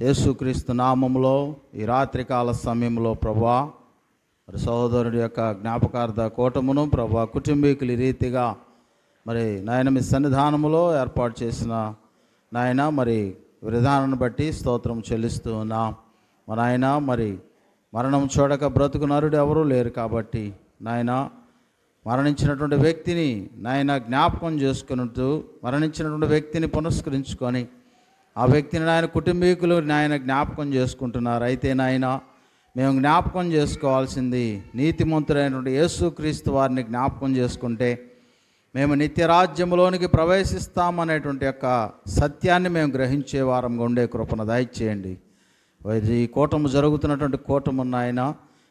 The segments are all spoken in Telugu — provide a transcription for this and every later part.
యేసుక్రీస్తు నామములో ఈ రాత్రికాల సమయంలో ప్రభువా మరి సహోదరుడి యొక్క జ్ఞాపకార్థ కూటమును ప్రభువా కుటుంబీకులు ఈ రీతిగా మరి నాయన మీ సన్నిధానములో ఏర్పాటు చేసిన నాయన మరి విధానాన్ని బట్టి స్తోత్రం చెల్లిస్తూ ఉన్నాం. మా నాయన మరి మరణం చూడక బ్రతుకు నరుడు ఎవరూ లేరు కాబట్టి నాయన మరణించినటువంటి వ్యక్తిని నాయన జ్ఞాపకం చేసుకున్నట్టు మరణించినటువంటి వ్యక్తిని పునస్కరించుకొని ఆ వ్యక్తిని నాయన కుటుంబీకులు నాయన జ్ఞాపకం చేసుకుంటున్నారు. అయితే నాయన మేము జ్ఞాపకం చేసుకోవాల్సింది నీతిమంతుడైనటువంటి యేసుక్రీస్తు వారిని జ్ఞాపకం చేసుకుంటే మేము నిత్యరాజ్యంలోనికి ప్రవేశిస్తామనేటువంటి యొక్క సత్యాన్ని మేము గ్రహించే వారంగా ఉండే కృపను దయచేయండి. ఈ కూటము జరుగుతున్నటువంటి కూటము నాయన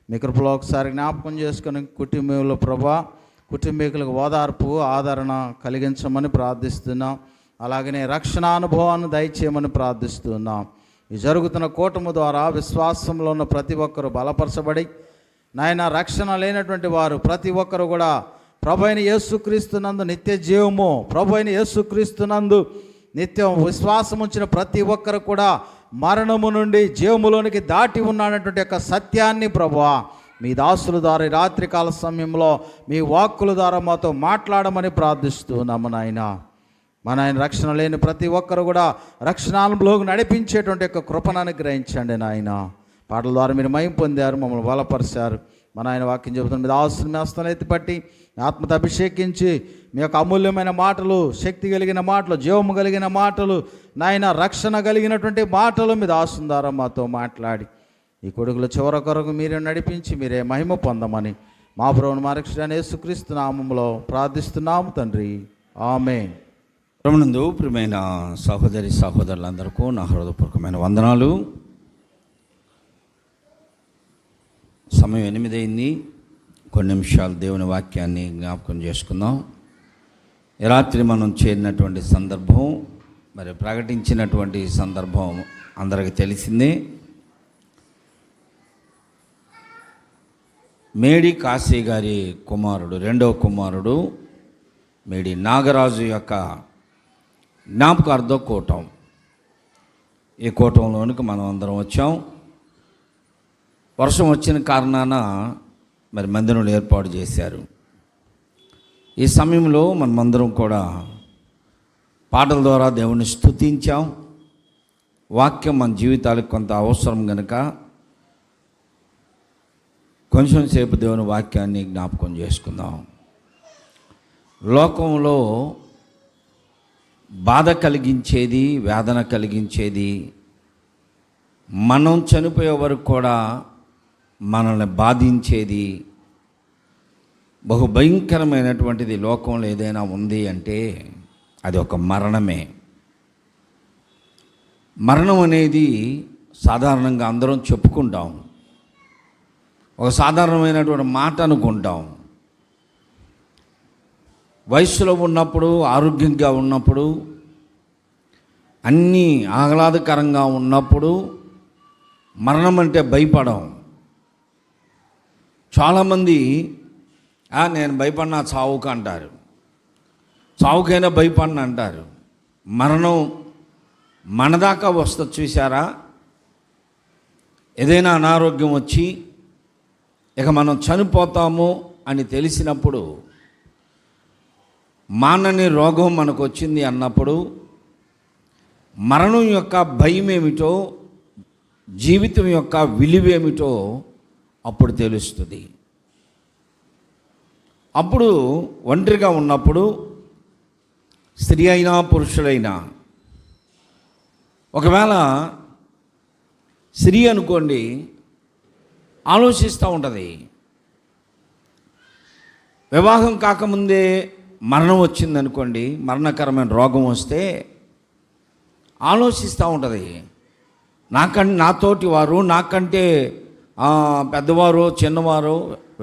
మీ కృపలో ఒకసారి జ్ఞాపకం చేసుకుని కుటుంబీకుల ప్రభా కుటుంబీకులకు ఓదార్పు ఆదరణ కలిగించమని ప్రార్థిస్తున్నాం. అలాగనే రక్షణ అనుభవాన్ని దయచేయమని ప్రార్థిస్తున్నాం. ఈ జరుగుతున్న కూటము ద్వారా విశ్వాసంలో ఉన్న ప్రతి ఒక్కరూ బలపరచబడి నాయన రక్షణ లేనటువంటి వారు ప్రతి ఒక్కరు కూడా ప్రభు అయిన యేసుక్రీస్తునందు నిత్య జీవము ప్రభు అయిన యేసుక్రీస్తునందు నిత్యం విశ్వాసం ఉంచిన ప్రతి ఒక్కరు కూడా మరణము నుండి జీవములోనికి దాటి ఉన్నాడటువంటి యొక్క సత్యాన్ని ప్రభువా మీ దాసుల ద్వారా రాత్రికాల సమయంలో మీ వాక్కుల ద్వారా మాతో మాట్లాడమని ప్రార్థిస్తున్నాము నాయన. మన ఆయన రక్షణ లేని ప్రతి ఒక్కరు కూడా రక్షణలోకి నడిపించేటువంటి యొక్క కృపను అనుగ్రహించండి నాయన. పాటల ద్వారా మీరు మహిమ పొందారు, మమ్మల్ని బలపరిచారు. మన ఆయన వాక్యం చెబుతున్న మీద ఆస్తుని మేస్తను ఎత్తిపట్టి ఆత్మతో అభిషేకించి మీ యొక్క అమూల్యమైన మాటలు, శక్తి కలిగిన మాటలు, జీవము కలిగిన మాటలు, నాయన రక్షణ కలిగినటువంటి మాటలు మీద ఆస్తుని ద్వారా మాతో మాట్లాడి ఈ కొడుకుల చివరి కొరకు మీరే నడిపించి మీరే మహిమ పొందమని మా ప్రభువును మా రక్షకుడైన యేసుక్రీస్తు నామములో ప్రార్థిస్తున్నాము తండ్రి, ఆమేన్. ప్రభునందు ప్రియమైన సహోదరి సహోదరులందరికీ నా హృదయపూర్వకమైన వందనాలు. సమయం 8 అయింది. కొన్ని నిమిషాలు దేవుని వాక్యాన్ని జ్ఞాపకం చేసుకుందాం. ఈ రాత్రి మనం చేరినటువంటి సందర్భం మరి ప్రకటించినటువంటి సందర్భం అందరికీ తెలిసిందే. మేడి కాశీ గారి కుమారుడు, రెండవ కుమారుడు మేడి నాగరాజు యొక్క జ్ఞాపకార్థ కూటం. ఈ కూటంలోనికి మనం అందరం వచ్చాం. వర్షం వచ్చిన కారణాన మరి మందిరంలో ఏర్పాటు చేశారు. ఈ సమయంలో మనమందరం కూడా పాటల ద్వారా దేవుని స్తుతించాం. వాక్యం మన జీవితాలకు కొంత అవసరం కనుక కొంచెం సేపు దేవుని వాక్యాన్ని జ్ఞాపకం చేసుకుందాం. లోకంలో బాధ కలిగించేది, వేదన కలిగించేది, మనం చనిపోయే వరకు కూడా మనల్ని బాధించేది, బహు భయంకరమైనటువంటిది లోకంలో ఏదైనా ఉంది అంటే అది ఒక మరణమే. మరణం అనేది సాధారణంగా అందరం చెప్పుకుంటాం, ఒక సాధారణమైనటువంటి మాట అనుకుంటాం. వయస్సులో ఉన్నప్పుడు, ఆరోగ్యంగా ఉన్నప్పుడు, అన్నీ ఆహ్లాదకరంగా ఉన్నప్పుడు మరణం అంటే భయపడం. చాలామంది నేను భయపడినా చావుకు అంటారు, చావుకైనా భయపడిన అంటారు. మరణం మనదాకా వస్తుంది చూసారా. ఏదైనా అనారోగ్యం వచ్చి ఇక మనం చనిపోతాము అని తెలిసినప్పుడు, మానని రోగం మనకు వచ్చింది అన్నప్పుడు మరణం యొక్క భయం ఏమిటో, జీవితం యొక్క విలువేమిటో అప్పుడు తెలుస్తుంది. అప్పుడు ఒంటరిగా ఉన్నప్పుడు స్త్రీ అయినా పురుషులైనా, ఒకవేళ స్త్రీ అనుకోండి, ఆలోచిస్తూ ఉంటుంది. వివాహం కాకముందే మరణం వచ్చిందనుకోండి, మరణకరమైన రోగం వస్తే ఆలోచిస్తూ ఉంటుంది. నాతోటి వారు, నాకంటే పెద్దవారు చిన్నవారు,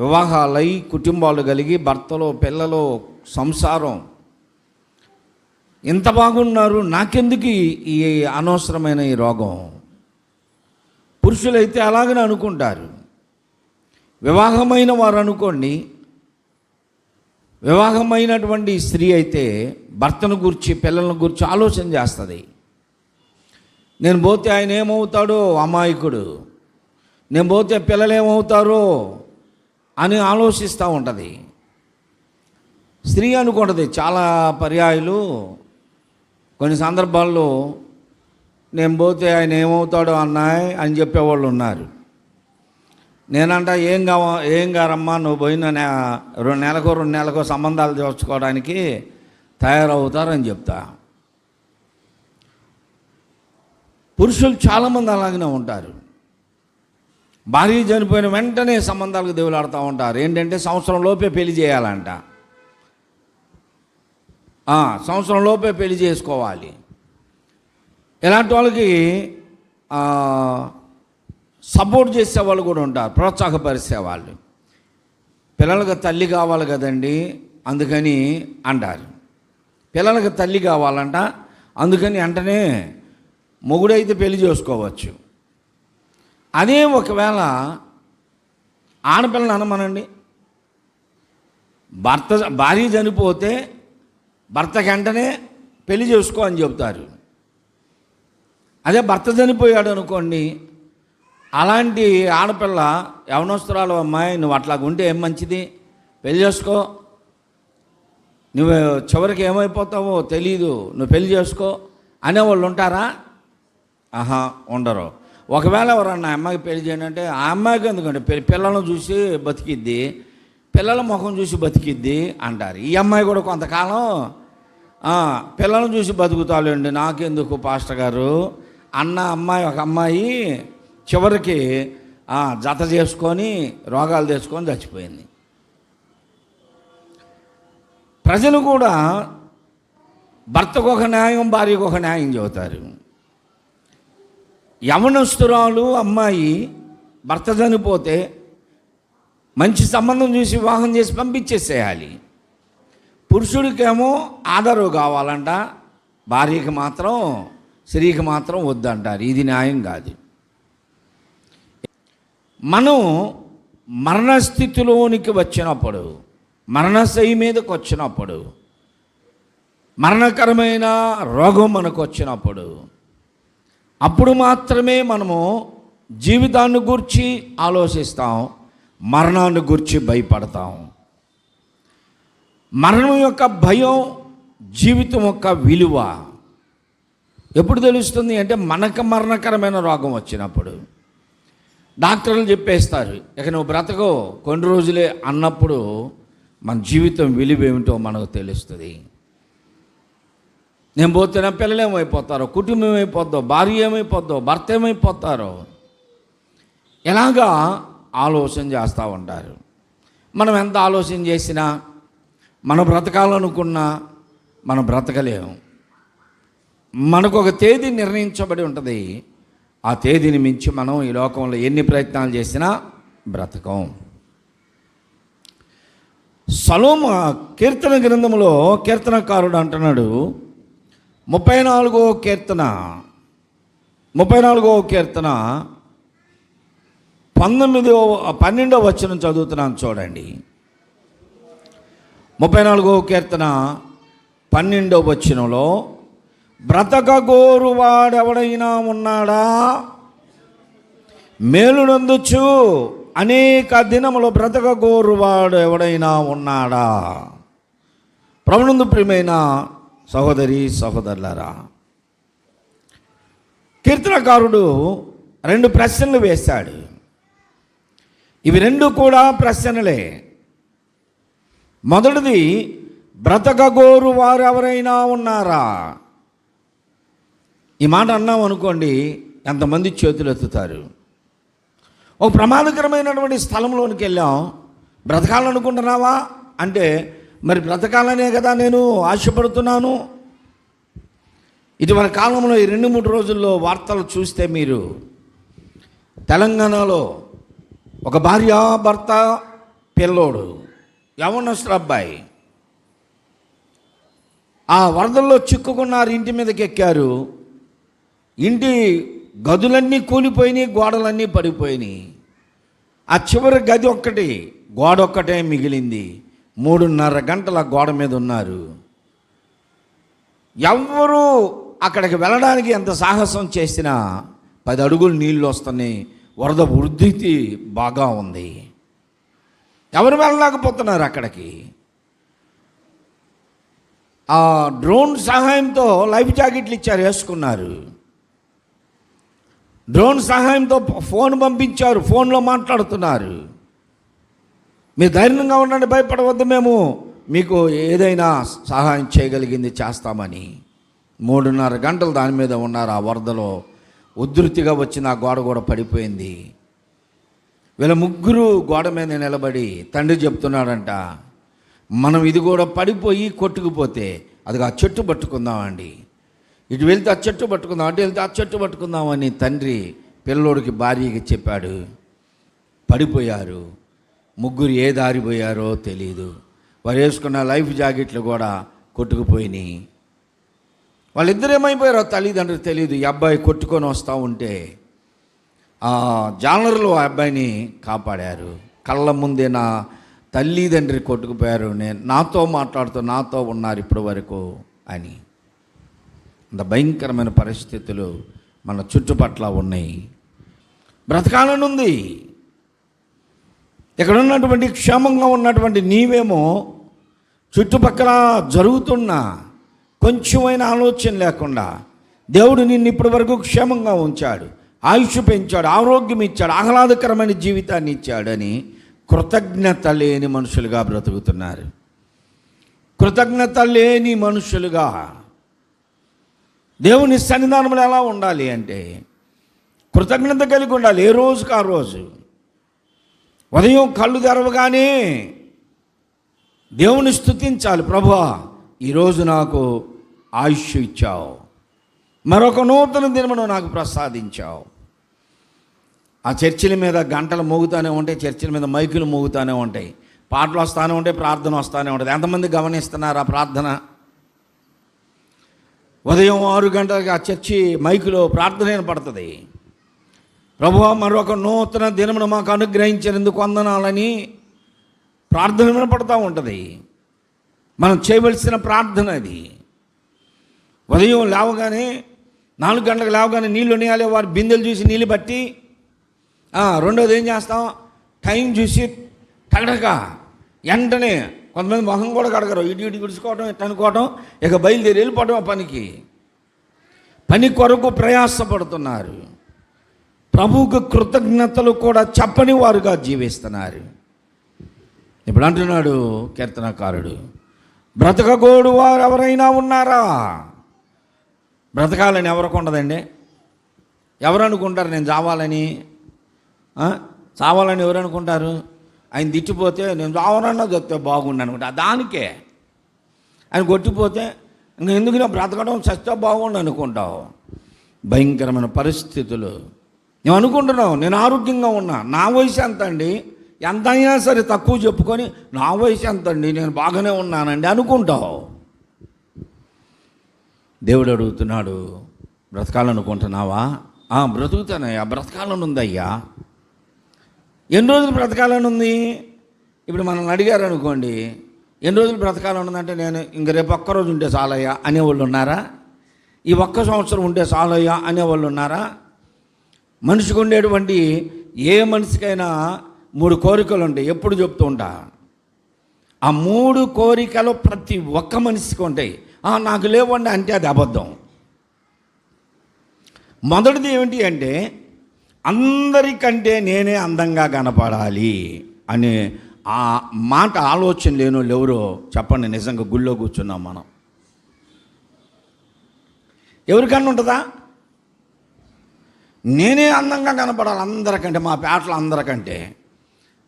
వివాహాలై కుటుంబాలు కలిగి భర్తలో పిల్లలు సంసారం ఇంత బాగున్నారు, నాకెందుకు ఈ అనవసరమైన ఈ రోగం. పురుషులైతే అలాగనే అనుకుంటారు. వివాహమైన వారు అనుకోండి, వివాహమైనటువంటి స్త్రీ అయితే భర్తను గురించి, పిల్లలను గురించి ఆలోచన చేస్తుంది. నేను పోతే ఆయన ఏమవుతాడో అమాయకుడు, నేను పోతే పిల్లలు ఏమవుతారో అని ఆలోచిస్తూ ఉంటుంది. స్త్రీ అనుకుంటుంది చాలా పర్యాయాలు, కొన్ని సందర్భాల్లో నేను పోతే ఆయన ఏమవుతాడో అన్నాయ్ అని చెప్పేవాళ్ళు ఉన్నారు. నేనంట ఏం గారమ్మా, నువ్వు పోయిన 2 నెలలకో సంబంధాలు తెచ్చుకోవడానికి తయారవుతారని చెప్తా. పురుషులు చాలామంది అలాగనే ఉంటారు. భార్య చనిపోయిన వెంటనే సంబంధాలకు దేవులాడుతూ ఉంటారు. ఏంటంటే సంవత్సరం లోపే పెళ్లి చేయాలంట, సంవత్సరం లోపే పెళ్లి చేసుకోవాలి. ఇలాంటి వాళ్ళకి సపోర్ట్ చేసేవాళ్ళు కూడా ఉంటారు, ప్రోత్సాహపరిచేవాళ్ళు. పిల్లలకు తల్లి కావాలి కదండి అందుకని అంటారు. పిల్లలకు తల్లి కావాలంట, అందుకని వెంటనే మొగుడైతే పెళ్లి చేసుకోవచ్చు. అదే ఒకవేళ ఆడపిల్లని అనమనండి, భార్య చనిపోతే భర్తకి వెంటనే పెళ్లి చేసుకో అని చెబుతారు. అదే భర్త చనిపోయాడు అనుకోండి, అలాంటి ఆడపిల్ల యవనస్తురాలు, అమ్మాయి నువ్వు అట్లాగా ఉంటే ఏం మంచిది, పెళ్లి చేసుకో, నువ్వు చివరికి ఏమైపోతావో తెలీదు, నువ్వు పెళ్లి చేసుకో అనేవాళ్ళు ఉంటారా? ఉండరు. ఒకవేళ ఎవరన్నా అమ్మాయికి పెళ్లి చేయండి అంటే ఆ అమ్మాయికి ఎందుకంటే పిల్లలను చూసి బతికిద్ది, పిల్లల ముఖం చూసి బతికిద్ది అంటారు. ఈ అమ్మాయి కూడా కొంతకాలం పిల్లలను చూసి బతుకుతాలేండి, నాకెందుకు పాస్టర్ గారు అన్న అమ్మాయి, ఒక అమ్మాయి చివరికి జత చేసుకొని రోగాలు తెచ్చుకొని చచ్చిపోయింది. ప్రజలు కూడా భర్తకు ఒక న్యాయం, భార్యకు ఒక న్యాయం చెబుతారు. యవనస్తురాలు అమ్మాయి భర్త చనిపోతే మంచి సంబంధం చూసి వివాహం చేసి పంపించేసేయాలి. పురుషుడికేమో ఆధారు కావాలంట, భార్యకి మాత్రం, స్త్రీకి మాత్రం వద్దంటారు. ఇది న్యాయం కాదు. మనం మరణస్థితిలోనికి వచ్చినప్పుడు, మరణశయ్య మీదకి వచ్చినప్పుడు, మరణకరమైన రోగం మనకు వచ్చినప్పుడు, అప్పుడు మాత్రమే మనము జీవితాన్ని గురించి ఆలోచిస్తాం, మరణాన్ని గురించి భయపడతాం. మరణం యొక్క భయం జీవితం యొక్క విలువ ఎప్పుడు తెలుస్తుంది అంటే మనకు మరణకరమైన రోగం వచ్చినప్పుడు. డాక్టర్లు చెప్పేస్తారు, ఇక నువ్వు బ్రతకో కొన్ని రోజులే అన్నప్పుడు మన జీవితం విలువ ఏమిటో మనకు తెలుస్తుంది. నేను పోతే నా పిల్లలు ఏమైపోతారో, కుటుంబం ఏమైపోద్దో, భార్య ఏమైపోద్దో, భర్త ఏమైపోతారో, ఎలాగా ఆలోచన చేస్తూ ఉంటారు. మనం ఎంత ఆలోచన చేసినా, మనం బ్రతకాలనుకున్నా మనం బ్రతకలేము. మనకు ఒక తేదీ నిర్ణయించబడి ఉంటుంది. ఆ తేదీని మించి మనం ఈ లోకంలో ఎన్ని ప్రయత్నాలు చేసినా బ్రతకం. సొలొమోను కీర్తన గ్రంథంలో కీర్తనకారుడు అంటున్నాడు, 34వ కీర్తన 12వ వచనం చదువుతున్నాను చూడండి. 34వ కీర్తన 12వ వచనంలో, బ్రతకగోరువాడెవడైనా ఉన్నాడా, మేలునందుచు అనేక దినములు బ్రతకగోరువాడు ఎవడైనా ఉన్నాడా? ప్రభునందు ప్రియమైన సహోదరి సహోదరులారా, కీర్తనకారుడు 2 ప్రశ్నలు వేశాడు. ఇవి 2 కూడా ప్రశ్నలే. మొదటిది, బ్రతకగోరు వారు ఎవరైనా ఉన్నారా? ఈ మాట అన్నాం అనుకోండి, ఎంతమంది చేతులు ఎత్తుతారు. ఒక ప్రమాదకరమైనటువంటి స్థలంలోనికి వెళ్ళాం, బ్రతకాలనుకుంటున్నావా అంటే, మరి బ్రతకాలనే కదా నేను ఆశపడుతున్నాను. ఇటీవల కాలంలో ఈ 2-3 రోజుల్లో వార్తలు చూస్తే మీరు, తెలంగాణలో ఒక భార్య భర్త పిల్లోడు, యవనస్తుడు అబ్బాయి, ఆ వరదల్లో చిక్కుకున్నారు, ఇంటి మీదకి ఎక్కారు. ఇంటి గదులన్నీ కూలిపోయినాయి, గోడలన్నీ పడిపోయినాయి. ఆ చివరి గది ఒక్కటి, గోడ ఒక్కటే మిగిలింది. 3.5 గంటల గోడ మీద ఉన్నారు. ఎవ్వరూ అక్కడికి వెళ్ళడానికి ఎంత సాహసం చేసినా 10 అడుగులు నీళ్ళు వస్తున్నాయి, వరద ఉధృతి బాగా ఉంది. ఎవరు వెళ్ళలేకపోతున్నారు అక్కడికి. ఆ డ్రోన్ సహాయంతో లైఫ్ జాకెట్లు ఇచ్చారు, వేసుకున్నారు. డ్రోన్ సహాయంతో ఫోన్ పంపించారు, ఫోన్లో మాట్లాడుతున్నారు. మీరు ధైర్యంగా ఉండండి, భయపడవద్దు, మేము మీకు ఏదైనా సహాయం చేయగలిగింది చేస్తామని. 3.5 గంటలు దాని మీద ఉన్నారు. ఆ వరదలో ఉధృతిగా వచ్చిన ఆ గోడ కూడా పడిపోయింది. వీళ్ళ ముగ్గురు గోడ మీద నిలబడి తండ్రి చెప్తున్నాడంట, మనం ఇది కూడా పడిపోయి కొట్టుకుపోతే అది ఆ చెట్టు పట్టుకుందామండి, ఇటు వెళ్తే ఆ చెట్టు పట్టుకుందాం, అటు వెళ్తే ఆ చెట్టు పట్టుకుందామని తండ్రి పిల్లోడికి భార్యకి చెప్పాడు. పడిపోయారు. ముగ్గురు ఏ దారిపోయారో తెలియదు. వారు వేసుకున్న లైఫ్ జాకెట్లు కూడా కొట్టుకుపోయినాయి. వాళ్ళిద్దరు ఏమైపోయారో తల్లిదండ్రులు తెలియదు. ఈ అబ్బాయి కొట్టుకొని వస్తూ ఉంటే ఆ జాలర్లు ఆ అబ్బాయిని కాపాడారు. కళ్ళ ముందే నా తల్లిదండ్రి కొట్టుకుపోయారు, నాతో మాట్లాడుతూ నాతో ఉన్నారు ఇప్పటి వరకు అని. అంత భయంకరమైన పరిస్థితులు మన చుట్టుపట్ల ఉన్నాయి. బ్రతకాలనుంది. ఇక్కడ ఉన్నటువంటి క్షేమంగా ఉన్నటువంటి నీవేమో చుట్టుపక్కల జరుగుతున్న కొంచెమైన ఆలోచన లేకుండా దేవుడు నిన్ను ఇప్పటి వరకు క్షేమంగా ఉంచాడు, ఆయుష్ పెంచాడు, ఆరోగ్యం ఇచ్చాడు, ఆహ్లాదకరమైన జీవితాన్ని ఇచ్చాడని కృతజ్ఞత లేని మనుషులుగా బ్రతుకుతున్నారు. కృతజ్ఞత లేని మనుషులుగా. దేవుని సన్నిధానంలో ఎలా ఉండాలి అంటే కృతజ్ఞత కలిగి ఉండాలి. ఏ రోజుకు ఆ రోజు ఉదయం కళ్ళు తెరవగానే దేవుని స్తుతించాలి. ప్రభువా, ఈరోజు నాకు ఆయుష్ ఇచ్చావు, మరొక నూతన దినమును నాకు ప్రసాదించావు. ఆ చర్చిల మీద గంటలు మోగుతూనే ఉంటాయి, చర్చిల మీద మైకులు మోగుతూనే ఉంటాయి, పాటలు వస్తూనే ఉంటాయి, ప్రార్థన వస్తూనే ఉంటుంది. ఎంతమంది గమనిస్తున్నారు ఆ ప్రార్థన? ఉదయం 6 గంటలకి ఆ చర్చి మైకులో ప్రార్థన వినపడుతుంది. ప్రభువా, మరొక నూతన దినమును మాకు అనుగ్రహించినందుకు వందనాలని ప్రార్థన వినపడుతూ ఉంటుంది. మనం చేయవలసిన ప్రార్థన అది. ఉదయం లేవగానే 4 గంటలకు లేవగానే నీళ్ళు ఉన్నాయాలి, వారి బిందెలు చూసి నీళ్ళు బట్టి, రెండోది ఏం చేస్తాం, టైం చూసి టగడక వెంటనే కొంతమంది మొహం కూడా కడగరు, ఇటు గుడుచుకోవడం, ఇటు అనుకోవడం, ఇక బయలుదేరి వెళ్ళిపోవడం. ఆ పని కొరకు ప్రయాసపడుతున్నారు. ప్రభువుకు కృతజ్ఞతలు కూడా చెప్పని వారుగా జీవిస్తున్నారు. ఇప్పుడు అంటున్నాడు కీర్తనకారుడు, బ్రతకగోడు వారు ఎవరైనా ఉన్నారా? బ్రతకాలని ఎవరికి ఉండదండి. ఎవరు అనుకుంటారు నేను చావాలని? చావాలని ఎవరు అనుకుంటారు? ఆయన తిట్టిపోతే నేను చావనన్నా చెప్తే బాగుండు అనుకుంటా. దానికే ఆయన కొట్టిపోతే ఇంకా ఎందుకు నా బ్రతకడం చస్తే బాగుండు అనుకుంటావు. భయంకరమైన పరిస్థితులు. నేను అనుకుంటున్నావు నేను ఆరోగ్యంగా ఉన్నా, నా వయసు ఎంత అండి, ఎంత అయినా సరే తక్కువ చెప్పుకొని నా వయసు ఎంత అండి, నేను బాగానే ఉన్నానండి అనుకుంటావు. దేవుడు అడుగుతున్నాడు, బ్రతకాలనుకుంటున్నావా? బ్రతుకుతానయ్యా, బ్రతకాలని ఉందయ్యా. ఎన్ని రోజులు బ్రతకాలని ఉంది? ఇప్పుడు మనల్ని అడిగారు అనుకోండి, ఎన్ని రోజులు బ్రతకాలని ఉందంటే నేను ఇంక రేపు ఒక్కరోజు ఉంటే చాలయ్యా అనేవాళ్ళు ఉన్నారా? ఈ 1 సంవత్సరం ఉంటే చాలయ్యా అనేవాళ్ళు ఉన్నారా? మనిషికి ఉండేటువంటి ఏ మనిషికైనా 3 కోరికలు ఉంటాయి. ఎప్పుడు చెప్తూ ఉంటా, ఆ 3 కోరికలు ప్రతి ఒక్క మనిషికి ఉంటాయి. నాకు లేవండి అంటే అది అబద్ధం. మొదటిది ఏమిటి అంటే అందరికంటే నేనే అందంగా కనపడాలి అనే ఆ మాట ఆలోచన లేని వాళ్ళు ఎవరో చెప్పండి. నిజంగా గుళ్ళో కూర్చున్నాం మనం, ఎవరికన్నా ఉంటుందా? నేనే అందంగా కనపడాలి అందరికంటే, మా పేటలో అందరికంటే.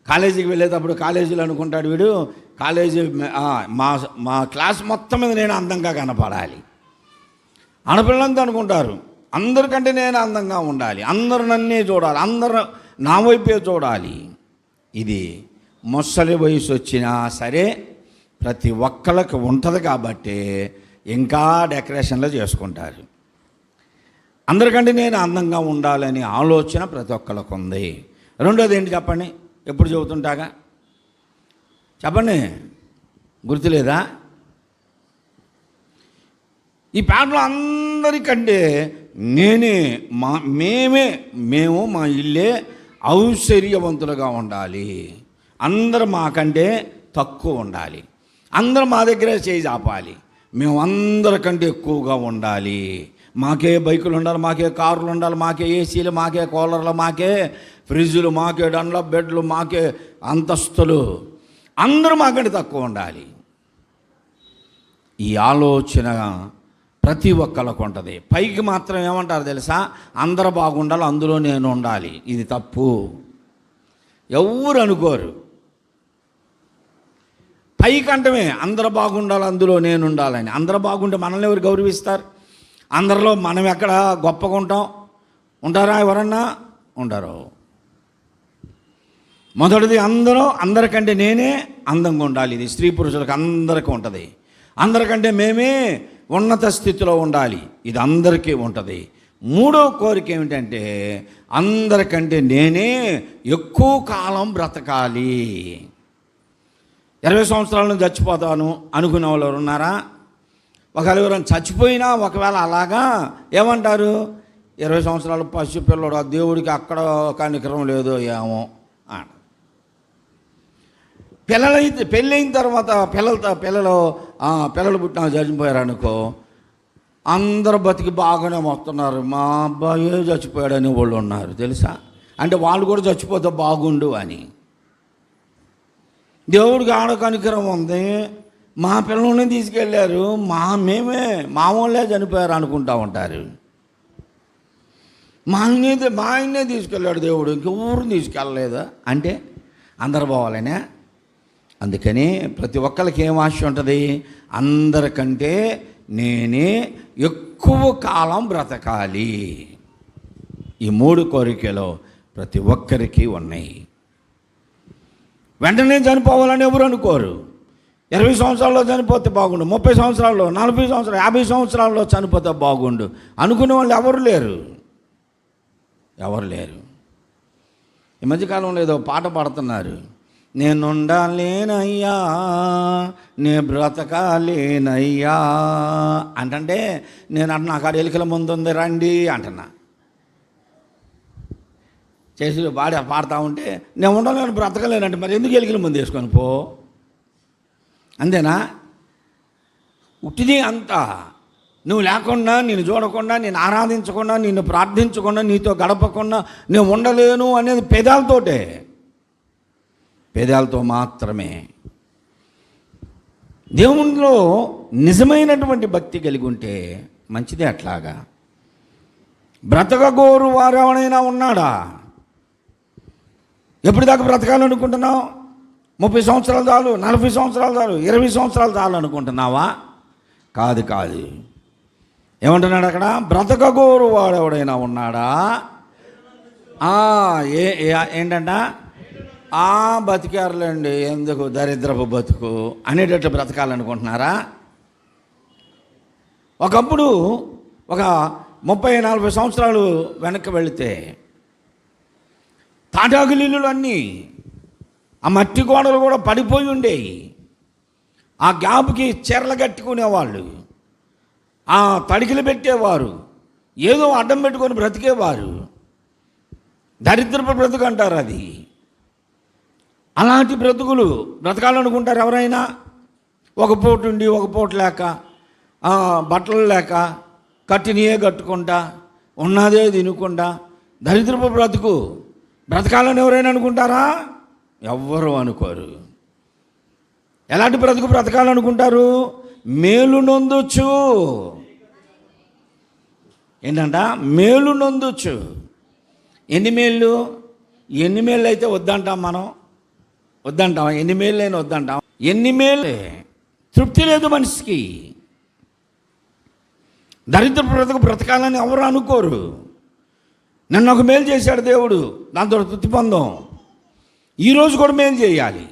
కాలేజీకి వెళ్ళేటప్పుడు కాలేజీలో అనుకుంటాడు వీడు, కాలేజీ మా క్లాస్ మొత్తం మీద నేను అందంగా కనపడాలి. ఆడపిల్లంతా అనుకుంటారు అందరికంటే నేను అందంగా ఉండాలి, అందరూ నన్నే చూడాలి, అందరూ నా వైపే చూడాలి. ఇది ముసలి వయసు వచ్చినా సరే ప్రతి ఒక్కరికి ఉంటుంది కాబట్టి ఇంకా డెకరేషన్లో చేసుకుంటారు. అందరికంటే నేను అందంగా ఉండాలని ఆలోచన ప్రతి ఒక్కరికి ఉంది. రెండోది ఏంటి చెప్పండి? ఎప్పుడు చెబుతుంటాగా చెప్పండి, గుర్తులేదా? ఈ పేటలో అందరికంటే నేనే మేము మా ఇల్లే ఔశ్వర్యవంతులుగా ఉండాలి. అందరూ మాకంటే తక్కువ ఉండాలి. అందరూ మా దగ్గరే చేయి చాపాలి. మేము అందరికంటే ఎక్కువగా ఉండాలి. మాకే బైకులు ఉండాలి, మాకే కార్లు ఉండాలి, మాకే ఏసీలు, మాకే కూలర్లు, మాకే ఫ్రిడ్జులు, మాకే డన్లప్ బెడ్లు, మాకే అంతస్తులు, అందరూ మాకంటే తక్కువ ఉండాలి. ఈ ఆలోచన ప్రతి ఒక్కళ్ళకు ఉంటుంది. పైకి మాత్రం ఏమంటారు తెలుసా? అందరూ బాగుండాలి, అందులో నేను ఉండాలి. ఇది తప్పు. ఎవరు అనుకోరు. పైకంటమే అందరూ బాగుండాలి, అందులో నేను ఉండాలని. అందరూ బాగుంటే మనల్ని ఎవరు గౌరవిస్తారు? అందరిలో మనం ఎక్కడ గొప్పగా ఉంటారా? ఎవరన్నా ఉండరు. మొదటిది అందరికంటే నేనే అందంగా ఉండాలి. ఇది స్త్రీ పురుషులకు అందరికీ ఉంటుంది. అందరికంటే మేమే ఉన్నత స్థితిలో ఉండాలి. ఇది అందరికీ ఉంటుంది. మూడో కోరిక ఏమిటంటే అందరికంటే నేనే ఎక్కువ కాలం బ్రతకాలి. 20 సంవత్సరాలను చచ్చిపోతాను అనుకునే వాళ్ళు ఉన్నారా? ఒకవేళ ఎవరైనా చచ్చిపోయినా ఒకవేళ అలాగా ఏమంటారు? 20 సంవత్సరాలు పసి పిల్లడు, ఆ దేవుడికి అక్కడ కనికరం లేదో ఏమో. పిల్లలైతే పెళ్ళైన తర్వాత పిల్లలు పుట్టిన చచ్చిపోయారు అనుకో, అందరు బతికి బాగానే వస్తున్నారు. మా అబ్బాయే చచ్చిపోయాడని వాళ్ళు ఉన్నారు తెలుసా? అంటే వాళ్ళు కూడా చచ్చిపోతే బాగుండు అని. దేవుడికి ఆడ కనికరం ఉంది, మా పిల్లల్ని తీసుకెళ్ళారు, మా వాళ్ళే చనిపోయారు అనుకుంటా ఉంటారు. మా ఆయన్నే తీసుకెళ్ళాడు దేవుడు, ఇంకెవరిని తీసుకెళ్ళలేదా అంటే అందరు పోవాలనే. అందుకని ప్రతి ఒక్కరికి ఏం ఆశ ఉంటుంది? అందరికంటే నేనే ఎక్కువ కాలం బ్రతకాలి. ఈ 3 కోరికలు ప్రతి ఒక్కరికి ఉన్నాయి. వెంటనే చనిపోవాలని ఎవరు అనుకోరు. 20 సంవత్సరాల్లో చనిపోతే బాగుండు, 30 సంవత్సరాల్లో, 40 సంవత్సరాలు, 50 సంవత్సరాల్లో చనిపోతే బాగుండు అనుకునే వాళ్ళు ఎవరు లేరు. ఈ మధ్యకాలంలో ఏదో పాట పాడుతున్నారు. నేనుండాలేనయ్యా, నే బ్రతకాలేనయ్యా అంటే నేను అంటున్నా అక్కడ ఎలికల ముందు ఉంది రండి అంటున్నా. చేసి పాడుతూ ఉంటే నేను ఉండలేను, బ్రతకలేనంటే మరి ఎందుకు ఎలికల ముందు వేసుకొని పో? అంతేనా? ఉట్టిది అంతా నువ్వు లేకుండా, నేను చూడకుండా, నేను ఆరాధించకుండా, నిన్ను ప్రార్థించకుండా, నీతో గడపకుండా నేను ఉండలేను అనేది పేదాలతో మాత్రమే. దేవునిలో నిజమైనటువంటి భక్తి కలిగి ఉంటే మంచిదే. అట్లాగా బ్రతకగోరు వారు ఎవరైనా ఉన్నాడా? ఎప్పటిదాకా బ్రతకాలనుకుంటున్నావు? 30 సంవత్సరాలు చాలు, 40 సంవత్సరాలు చాలు, 20 సంవత్సరాలు చాలు అనుకుంటున్నావా? కాదు. ఏమంటున్నాడు అక్కడ? బ్రతకగోరు వాడు ఎవడైనా ఉన్నాడా? ఏంటంట? బతికారులేండి, ఎందుకు దరిద్రపు బతుకు అనేటట్లు బ్రతకాలనుకుంటున్నారా? ఒకప్పుడు ఒక 30-40 సంవత్సరాలు వెనక్కి వెళితే తాటాకులీలు అన్నీ, ఆ మట్టి గోడలు కూడా పడిపోయి ఉండేవి. ఆ గ్యాప్కి చీరలు కట్టుకునేవాళ్ళు, ఆ తడికిలు పెట్టేవారు, ఏదో అడ్డం పెట్టుకొని బ్రతికేవారు. దరిద్రపు బ్రతుకు అంటారు అది. అలాంటి బ్రతుకులు బ్రతకాలనుకుంటారు ఎవరైనా? ఒక పూట ఉండి ఒక పూట లేక, బట్టలు లేక, కట్టినయే కట్టుకుంటా, ఉన్నదే తినకుండా దరిద్రపు బ్రతుకు బ్రతకాలని ఎవరైనా అనుకుంటారా? ఎవ్వరూ అనుకోరు. ఎలాంటి బ్రతుకు బ్రతకాలనుకుంటారు? మేలు నొందొచ్చు. ఏంటంట? మేలు నొందొచ్చు. ఎన్ని మేళ్ళు అయితే వద్దంటాం మనం? ఎన్ని మేళ్ళు అయినా వద్దంటాం? ఎన్ని మేళ్ళే తృప్తి లేదు మనిషికి. దరిద్ర బ్రతుకు బ్రతకాలని ఎవరు అనుకోరు. నన్ను ఒక మేలు చేశాడు దేవుడు, దాంతో తృప్తి పొందాం. ఈరోజు కూడా మేలు చేయాలి,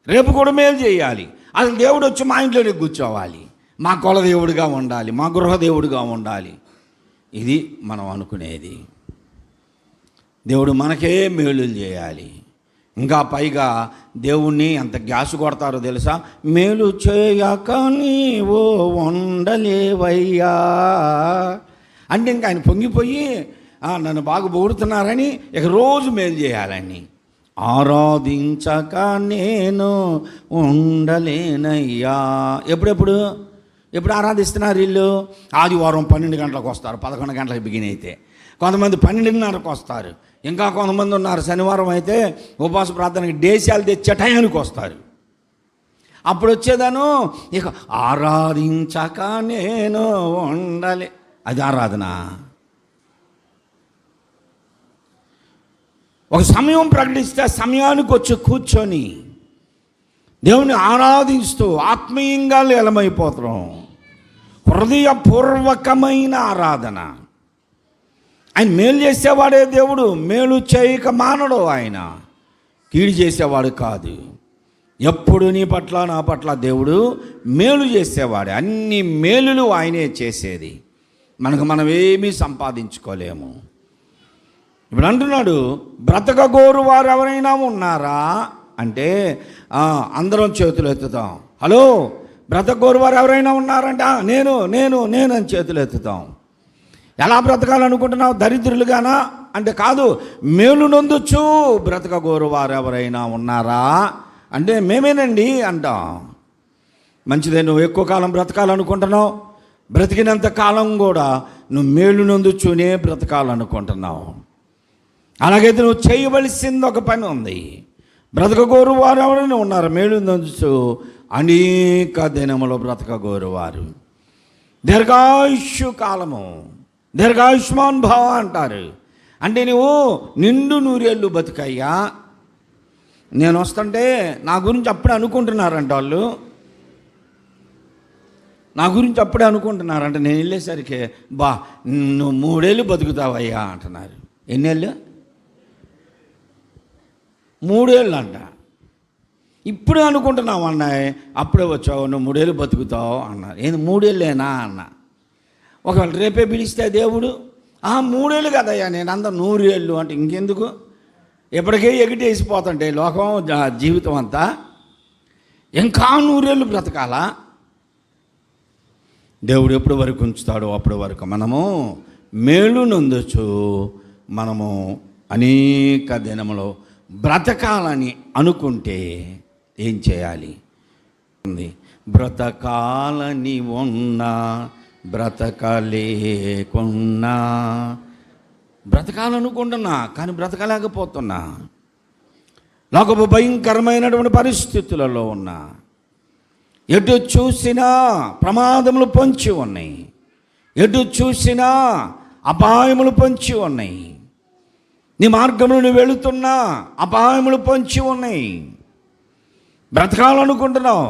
రేపు కూడా మేలు చేయాలి. అసలు దేవుడు వచ్చి మా ఇంట్లోనే కూర్చోవాలి, మా కుల దేవుడిగా ఉండాలి, మా గృహ దేవుడిగా ఉండాలి. ఇది మనం అనుకునేది. దేవుడు మనకే మేలులు చేయాలి. ఇంకా పైగా దేవుణ్ణి ఎంత గ్యాస్ కొడతారో తెలుసా? మేలు చేయక నీవో ఉండలేవయ్యా అంటే ఇంకా ఆయన పొంగిపోయి నన్ను బాగా పొగుడుతున్నారని ఇక రోజు మేలు చేయాలని. ఆరాధించక నేను ఉండలేనయ్యా. ఎప్పుడు ఆరాధిస్తున్నారు వీళ్ళు? ఆదివారం 12 గంటలకు వస్తారు, 11 గంటలకు బిగిన్ అయితే. కొంతమంది 12:30కు వస్తారు. ఇంకా కొంతమంది ఉన్నారు శనివారం అయితే ఉపవాస ప్రార్థనకి దేశాలు తెచ్చే టయానికి వస్తారు. అప్పుడు వచ్చేదాను ఇక ఆరాధించక నేను ఉండాలి. అది ఆరాధన. ఒక సమయం ప్రకటిస్తే సమయానికి వచ్చి కూర్చొని దేవుని ఆరాధిస్తూ ఆత్మీయంగా లీలమైపోతాం. హృదయపూర్వకమైన ఆరాధన. ఆయన మేలు చేసేవాడే దేవుడు. మేలు చేయక మానడు. ఆయన కీడు చేసేవాడు కాదు. ఎప్పుడు నీ పట్ల నా పట్ల దేవుడు మేలు చేసేవాడే. అన్ని మేలులు ఆయనే చేసేది. మనం ఏమీ సంపాదించుకోలేము. ఇప్పుడు అంటున్నాడు, బ్రతకగోరు వారు ఎవరైనా ఉన్నారా అంటే అందరం చేతులు ఎత్తుతాం. హలో, బ్రతకగోరు వారు ఎవరైనా ఉన్నారంట? నేను నేను నేను అని చేతులు ఎత్తుతాం. ఎలా బ్రతకాలనుకుంటున్నావు? దరిద్రులుగానా అంటే కాదు, మేలు నొందొచ్చు బ్రతకగోరు వారు ఎవరైనా ఉన్నారా అంటే మేమేనండి అంటాం. మంచిదే, నువ్వు ఎక్కువ కాలం బ్రతకాలనుకుంటున్నావు. బ్రతికినంత కాలం కూడా నువ్వు మేలు నొందుచునే బ్రతకాలనుకుంటున్నావు. అలాగైతే నువ్వు చేయవలసింది ఒక పని ఉంది. బ్రతకగోరు వారు ఎవరైనా ఉన్నారు, మేలు నొందుచు అనేక దినములో బ్రతకగోరు వారు. దీర్ఘాయుష్యు కాలము, దీర్ఘాయుష్మాన్ భవ అంటారు. అంటే నువ్వు నిండు 100 ఏళ్ళు బతుకయ్యా. నేను వస్తుంటే నా గురించి అప్పుడే అనుకుంటున్నారంట వాళ్ళు. నా గురించి అప్పుడే అనుకుంటున్నారంట. నేను వెళ్ళేసరికి నువ్వు 3 ఏళ్ళు బతుకుతావయ్యా అంటున్నారు. ఎన్నేళ్ళు? 3 ఏళ్ళు అంట. ఇప్పుడు అనుకుంటున్నావు అన్నాయి. అప్పుడే వచ్చావు, నువ్వు 3 ఏళ్ళు బతుకుతావు అన్నారు. ఏంది 3 ఏళ్ళేనా అన్న. ఒకవేళ రేపే పిలిస్తే దేవుడు 3 ఏళ్ళు కదయ్యా, నేను అందరూ 100 ఏళ్ళు అంటే ఇంకెందుకు? ఎప్పటికే ఎగిటేసిపోతుంటే లోకం జీవితం అంతా ఇంకా 100 ఏళ్ళు బ్రతకాలా? దేవుడు ఎప్పటి వరకు ఉంచుతాడో అప్పటి వరకు మనము మేలు నొందొచ్చు. మనము అనేక దినములో బ్రతకాలని అనుకుంటే ఏం చేయాలి? బ్రతకాలని ఉన్నా బ్రతకలేకున్నా. బ్రతకాలనుకుంటున్నా కానీ బ్రతకలేకపోతున్నా. లోకపు భయంకరమైనటువంటి పరిస్థితులలో ఉన్నా. ఎటు చూసినా ప్రమాదములు పొంచి ఉన్నాయి. ఎటు చూసినా అపాయములు పొంచి ఉన్నాయి. నీ మార్గములు నువ్వు వెళుతున్నా అపాయములు పొంచి ఉన్నాయి. బ్రతకాలనుకుంటున్నావు,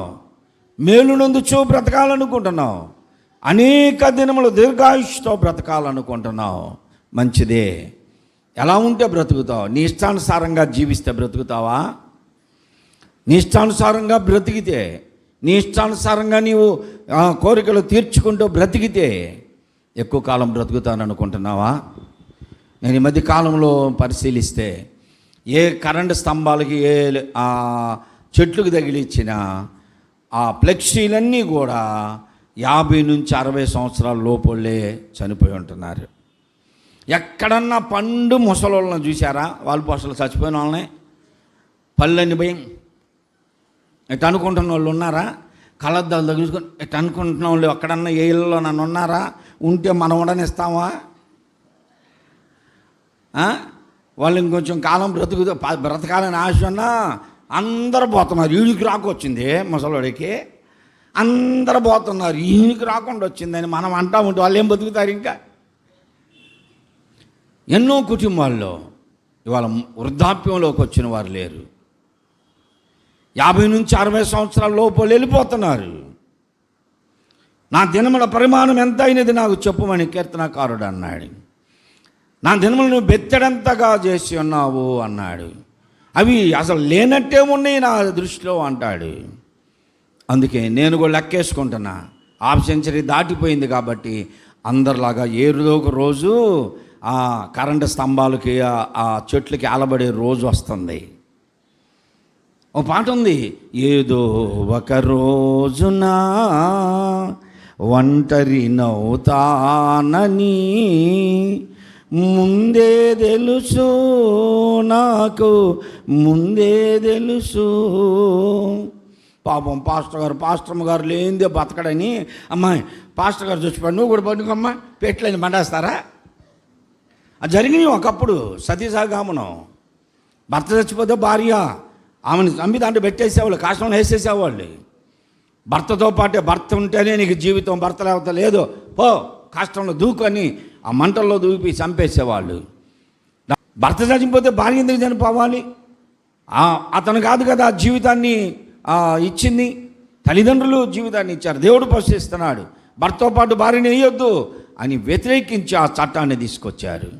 మేలు నొందుచు బ్రతకాలనుకుంటున్నావు. అనేక దినములు దీర్ఘాయుష్తో బ్రతకాలనుకుంటున్నావు. మంచిదే. ఎలా ఉంటే బ్రతుకుతావు? నీ ఇష్టానుసారంగా జీవిస్తే బ్రతుకుతావా? నీ ఇష్టానుసారంగా బ్రతికితే, నీ ఇష్టానుసారంగా నీవు కోరికలు తీర్చుకుంటూ బ్రతికితే ఎక్కువ కాలం బ్రతుకుతాననుకుంటున్నావా? నేను ఈ మధ్య కాలంలో పరిశీలిస్తే ఏ కరెంటు స్తంభాలకి ఏ చెట్లకు తగిలిచ్చిన ఆ ఫ్లెక్సీలన్నీ కూడా 50 నుంచి 60 సంవత్సరాల లోపలే చనిపోయి ఉంటున్నారు. ఎక్కడన్నా పండు ముసలోళ్ళని చూసారా? వాళ్ళు పోసలు చచ్చిపోయిన వాళ్ళని పళ్ళని భయం ఎట్ అనుకుంటున్న వాళ్ళు ఉన్నారా? కళ్ళద్దాలు తగ్గించుకొని ఎట్ అనుకుంటున్న వాళ్ళు ఎక్కడన్నా ఏ ఇళ్ళలో నన్ను ఉన్నారా? ఉంటే మనం ఉండనిస్తామా? వాళ్ళు ఇంకొంచెం కాలం బ్రతకాలని ఆశ ఉన్నా అందరూ పోతున్నారు. ఈడికి రాకొచ్చింది ముసలోడికి, అందరూ పోతున్నారు. ఈయనకి రాకుండా వచ్చిందని మనం అంటా ఉంటే వాళ్ళు ఏం బతుకుతారు? ఇంకా ఎన్నో కుటుంబాల్లో ఇవాళ వృద్ధాప్యంలోకి వచ్చిన వారు లేరు. 50 నుంచి 60 సంవత్సరాల లోపల వెళ్ళిపోతున్నారు. నా దినముల పరిమాణం ఎంత అయినది నాకు చెప్పుమని కీర్తనకారుడు అన్నాడు. నా దినములు నువ్వు బెత్తడంతగా చేసి ఉన్నావు అన్నాడు. అవి అసలు లేనట్టే ఉన్నాయి నా దృష్టిలో అంటాడు. అందుకే నేను కూడా లెక్కేసుకుంటున్నా. హాఫ్ సెంచరీ దాటిపోయింది కాబట్టి అందరిలాగా ఏదో ఒక రోజు ఆ కరెంటు స్తంభాలకి ఆ చెట్లకి ఆలబడే రోజు వస్తుంది. ఓ పాట ఉంది, ఏదో ఒక రోజున ఒంటరి నవ్వుతానని ముందే తెలుసు, నాకు ముందే తెలుసు. పాపం పాస్టర్మ గారు లేనిదే బతకడని, అమ్మాయి పాస్టర్ గారు చచ్చిపోయాడు, నువ్వు కూడా పడుకోమ్మా, పెట్లని మండేస్తారా? అది జరిగినాయి ఒకప్పుడు. సతీసాగామనం, భర్త చచ్చిపోతే భార్య ఆమెను చంపి దాంట్లో పెట్టేసేవాళ్ళు, కాష్టంలో వేసేసేవాళ్ళు. భర్తతో పాటే, భర్త ఉంటేనే నీకు జీవితం, భర్త లేకపోతే లేదు, పో కాష్టంలో దూకొని ఆ మంటల్లో దూకి చంపేసేవాళ్ళు. భర్త చచ్చిపోతే భార్య ఎందుకు చనిపోవాలి? అతను కాదు కదా జీవితాన్ని ఇచ్చింది, తల్లిదండ్రులు జీవితాన్ని ఇచ్చారు, దేవుడు పోషిస్తున్నాడు, భర్తతో పాటు భార్యని వేయొద్దు అని వ్యతిరేకించి ఆ చట్టాన్ని తీసుకొచ్చారు.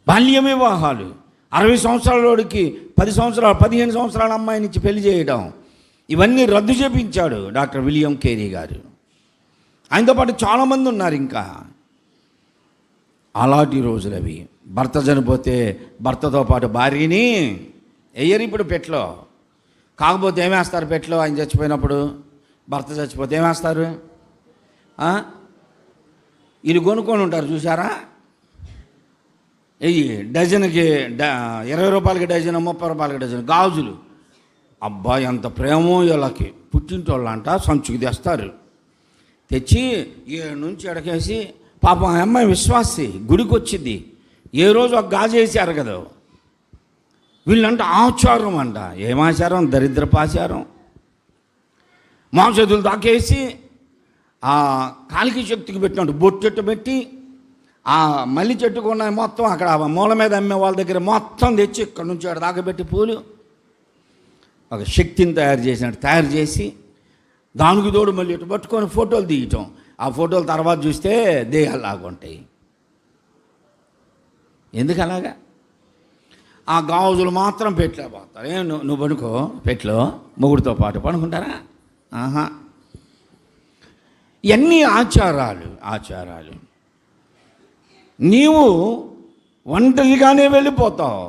బాల్య వివాహాలు, 60 సంవత్సరాలకి 10 సంవత్సరాలు 15 సంవత్సరాల అమ్మాయిని ఇచ్చి పెళ్లి చేయడం, ఇవన్నీ రద్దు చేపించాడు డాక్టర్ విలియం కేరీ గారు. ఆయనతో పాటు చాలామంది ఉన్నారు. ఇంకా అలాంటి రోజులు అవి. భర్త చనిపోతే భర్తతో పాటు భార్యని వేయరు ఇప్పుడు పెట్లో. కాకపోతే ఏమేస్తారు పెట్లో? ఆయన చచ్చిపోయినప్పుడు, భర్త చచ్చిపోతే ఏమేస్తారు? వీళ్ళు కొనుక్కొని ఉంటారు చూసారా, వెయ్యి డజన్కి 20 రూపాయలకి డజన్, 30 రూపాయలకి డజన్ గాజులు. అబ్బా ఎంత ప్రేమో వీళ్ళకి. పుట్టింటోళ్ళంట సంచుకి తెస్తారు, తెచ్చి 7 నుంచి ఎడకేసి, పాపం ఆ అమ్మాయి విశ్వాసి, గుడికి వచ్చింది, ఏ రోజు ఒక గాజు వేసారు కదా. వీళ్ళంట ఆచారం అంట. ఏమాచారం? దరిద్రపాచారం. చేతులు దాకేసి ఆ కాలికి శక్తికి పెట్టినట్టు బొట్టెట్టు పెట్టి, ఆ మల్లి చెట్టుకున్న మొత్తం అక్కడ మూల మీద అమ్మే వాళ్ళ దగ్గర మొత్తం తెచ్చి ఇక్కడ నుంచి అక్కడ దాకబెట్టి పూలు ఒక శక్తిని తయారు చేసి దానికి తోడు మళ్ళీ ఇటు పట్టుకొని ఫోటోలు తీయటం. ఆ ఫోటోలు తర్వాత చూస్తే దేహాల్లాగా ఉంటాయి. ఎందుకు అలాగా? ఆ గాజులు మాత్రం పెట్లో పోతారు. నువ్వు పడుకో పెట్లో, మొగుడితో పాటు పడుకుంటారా? ఆహా. ఇవన్నీ ఆచారాలు. నీవు ఒంటరిగానే వెళ్ళిపోతావు,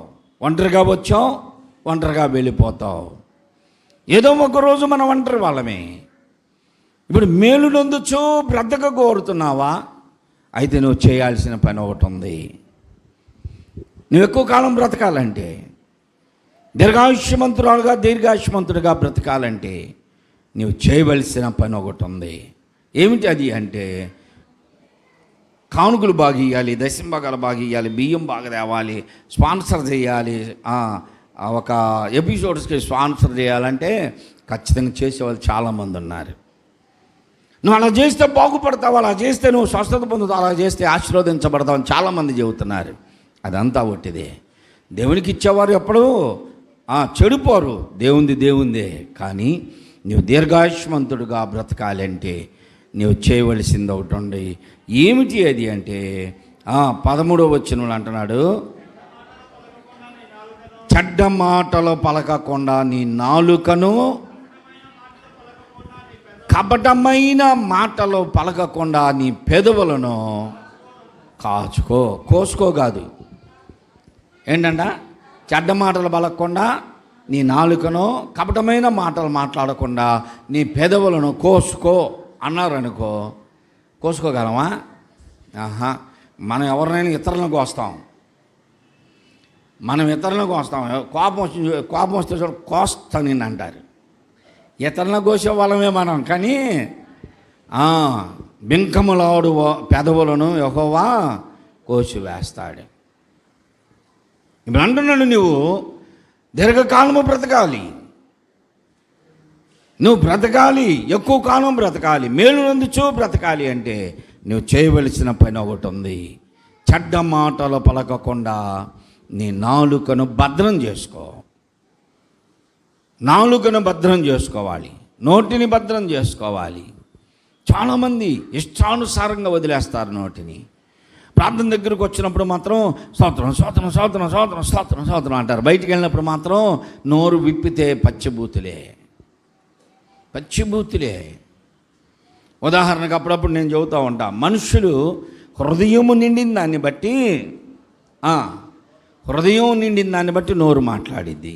ఒంటరిగా వచ్చావు, ఒంటరిగా వెళ్ళిపోతావు. ఏదో ఒకరోజు మనం ఒంటరి వాళ్ళమే. ఇప్పుడు మేలు నొందుచు బ్రతక కోరుతున్నావా? అయితే నువ్వు చేయాల్సిన పని ఒకటి ఉంది. నువ్వు ఎక్కువ కాలం బ్రతకాలంటే, దీర్ఘాయుష్మంతుడిగా బ్రతకాలంటే నువ్వు చేయవలసిన పని ఒకటి ఉంది. ఏమిటి అది అంటే, కానుకలు బాగా ఇవ్వాలి, దశంభాగాలు బాగా ఇవ్వాలి, బియ్యం బాగా తేవాలి, స్పాన్సర్ చేయాలి. ఒక ఎపిసోడ్స్కి స్పాన్సర్ చేయాలంటే ఖచ్చితంగా చేసేవాళ్ళు చాలామంది ఉన్నారు. నువ్వు అలా చేస్తే బాగుపడతావు, అలా చేస్తే నువ్వు స్వస్థత పొందుతావు, అలా చేస్తే ఆశీర్వదించబడతావు అని చాలామంది చెబుతున్నారు. అదంతా ఒట్టిదే. దేవునికి ఇచ్చేవారు ఎప్పుడు చెడిపోరు, దేవుందే. కానీ నువ్వు దీర్ఘాయుష్మంతుడుగా బ్రతకాలంటే నువ్వు చేయవలసింది ఒకటి ఉంది. ఏమిటి అది అంటే 13వ వచనంలో అంటున్నాడు, చెడ్డ మాటలు పలకకుండా నీ నాలుకను, కపటమైన మాటలు పలకకుండా నీ పెదవులను కోసుకో కాదు. ఏంటంట? చెడ్డ మాటలు పలకకుండా నీ నాలుకను, కపటమైన మాటలు మాట్లాడకుండా నీ పెదవులను కోసుకో అన్నారనుకో. కోసుకోగలమా? ఆహా. మనం ఎవరినైనా ఇతరులను కోస్తాం. కోపం వస్తే చూడ కోస్తాను అంటారు. ఇతరులను కోసే వాళ్ళమే మనం. కానీ బింకములాడు పెదవులను యెహోవా కోసివేస్తాడు. ఇప్పుడు అంటున్నాడు, నువ్వు దీర్ఘకాలము బ్రతకాలి, నువ్వు బ్రతకాలి, ఎక్కువ కాలం బ్రతకాలి, మేలు నొందుచూ బ్రతకాలి అంటే నువ్వు చేయవలసిన పని ఒకటి ఉంది. చెడ్డ మాటలు పలకకుండా నీ నాలుకను భద్రం చేసుకోవాలి, నోటిని భద్రం చేసుకోవాలి. చాలామంది ఇష్టానుసారంగా వదిలేస్తారు నోటిని. ప్రార్థన దగ్గరకు వచ్చినప్పుడు మాత్రం స్తోత్రం అంటారు. బయటికి వెళ్ళినప్పుడు మాత్రం నోరు విప్పితే పచ్చిబూతులే. ఉదాహరణకు అప్పుడప్పుడు నేను చెబుతూ ఉంటా, మనుషులు హృదయం నిండిన దాన్ని బట్టి నోరు మాట్లాడిద్ది.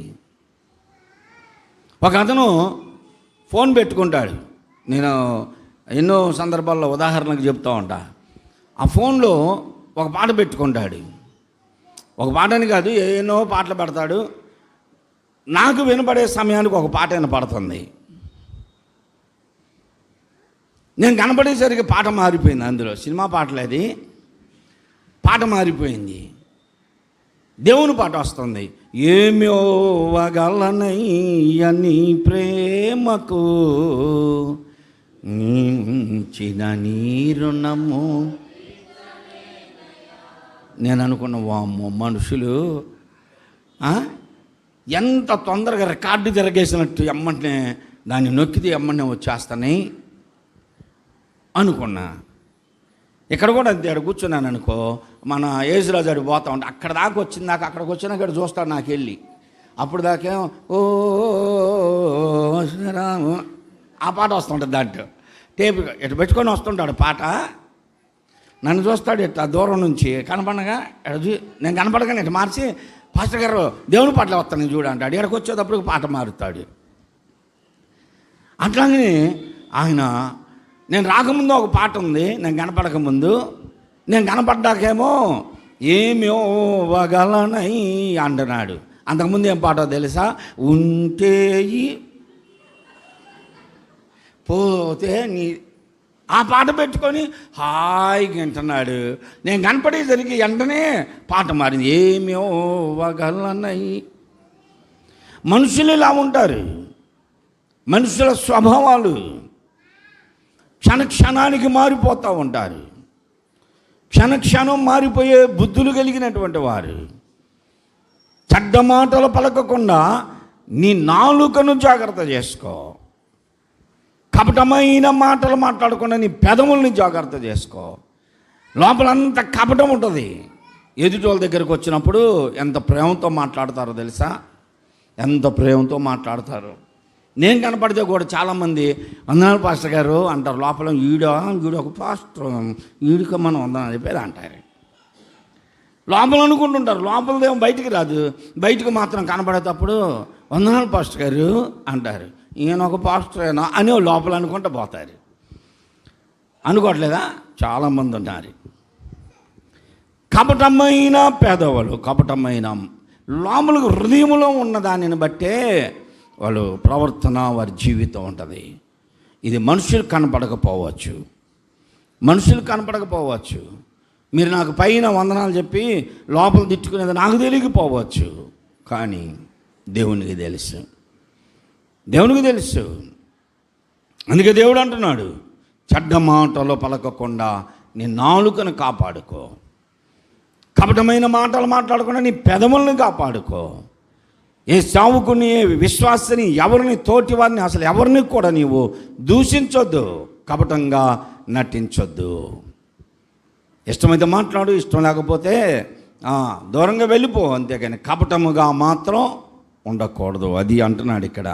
ఒక అతను ఫోన్ పెట్టుకుంటాడు. నేను ఎన్నో సందర్భాల్లో ఉదాహరణకు చెప్తూ ఉంటా. ఆ ఫోన్లో ఒక పాట పెట్టుకుంటాడు. ఒక పాటని కాదు, ఎన్నో పాటలు పెడతాడు. నాకు వినపడే సమయానికి ఒక పాట వినపడుతుంది. నేను కనపడేసరికి పాట మారిపోయింది. అందులో సినిమా పాటలు, అది పాట మారిపోయింది. దేవుని పాట వస్తుంది. ఏమోవగలనయ్య నీ ప్రేమకు మించిన నీ రుణము. నేను అనుకున్న, వామ్మో మనుషులు ఎంత తొందరగా రికార్డు తిరగేసినట్టు ఎమ్మంటే దాన్ని నొక్కితే ఎమ్మనే వచ్చేస్తాయి అనుకున్నా. ఇక్కడ కూడా అంతే. అక్కడ కూర్చున్నాను అనుకో, మన యేసురాజు అడిగి పోతా ఉంటే అక్కడ దాకా వచ్చింది. దాకా అక్కడికి వచ్చినా ఇక్కడ చూస్తాడు నాకు వెళ్ళి. అప్పుడు దాకేమో ఓ శ్రీరాము ఆ పాట వస్తుంటుంది. దాంట్లో టేపు ఇటు పెట్టుకొని వస్తుంటాడు పాట. నన్ను చూస్తాడు ఇట్లా దూరం నుంచి కనపడగా, నేను కనపడగానే ఇటు మార్చి, పాస్టర్ గారు దేవుని పాటలు వస్తాను చూడు అంటాడు. ఇక్కడికి వచ్చేటప్పుడు పాట మారుతాడు. అట్లాగే ఆయన, నేను రాకముందు ఒక పాట ఉంది, నేను కనపడకముందు. నేను కనపడ్డాకేమో ఏమోవగలనై అంటున్నాడు. అంతకుముందు ఏం పాటో తెలుసా? ఉంటే పోతే నీ, ఆ పాట పెట్టుకొని హాయిగా వింటున్నాడు. నేను కనపడేసరికి వెంటనే పాట మారింది. ఏమోవగలనై. మనుషులు ఇలా ఉంటారు. మనుషుల స్వభావాలు క్షణానికి మారిపోతూ ఉంటారు. క్షణం మారిపోయే బుద్ధులు కలిగినటువంటి వారు. చెడ్డ మాటలు పలకకుండా నీ నాలుకను జాగ్రత్త చేసుకో. కపటమైన మాటలు మాట్లాడకుండా నీ పెదవుల్ని జాగ్రత్త చేసుకో. లోపలంతా కపటం ఉంటుంది. ఎదుటి వాళ్ళ దగ్గరికి వచ్చినప్పుడు ఎంత ప్రేమతో మాట్లాడతారో తెలుసా? ఎంత ప్రేమతో మాట్లాడతారు. నేను కనపడితే కూడా చాలామంది వందనాలు పాస్టర్ గారు అంటారు. లోపల ఈడు ఒక పాస్టర్, ఈడికి మనం వందనాలు చెప్పేది అంటారు. లోపల అనుకుంటుంటారు. లోపలదేమో బయటికి రాదు. బయటకు మాత్రం కనపడేటప్పుడు వందనాలు పాస్టర్ గారు అంటారు. ఈయన ఒక పాస్టరేనా అని లోపల అనుకుంటూ పోతారు. అనుకోవట్లేదా? చాలామంది ఉన్నారు. కపటమైన పేదవాళ్ళు, కపటమైన లోపల హృదయంలో ఉన్న దానిని బట్టే వాళ్ళు ప్రవర్తన, వారి జీవితం ఉంటుంది. ఇది మనుషులు కనపడకపోవచ్చు. మీరు నాకు పైన వందనాలు చెప్పి లోపల తిట్టుకునేది నాకు తెలియకపోవచ్చు. కానీ దేవునికి తెలుసు. అందుకే దేవుడు అంటున్నాడు, చెడ్డ మాటలు పలకకుండా నీ నాలుకను కాపాడుకో. కపటమైన మాటలు మాట్లాడకుండా నీ పెదవులను కాపాడుకో. ఏ సావుకుని, ఏ విశ్వాసని, ఎవరిని, తోటి వారిని, అసలు ఎవరిని కూడా నీవు దూషించొద్దు, కపటంగా నటించొద్దు. ఇష్టమైతే మాట్లాడు, ఇష్టం లేకపోతే దూరంగా వెళ్ళిపో. అంతేకాని కపటముగా మాత్రం ఉండకూడదు. అది అంటున్నాడు ఇక్కడ.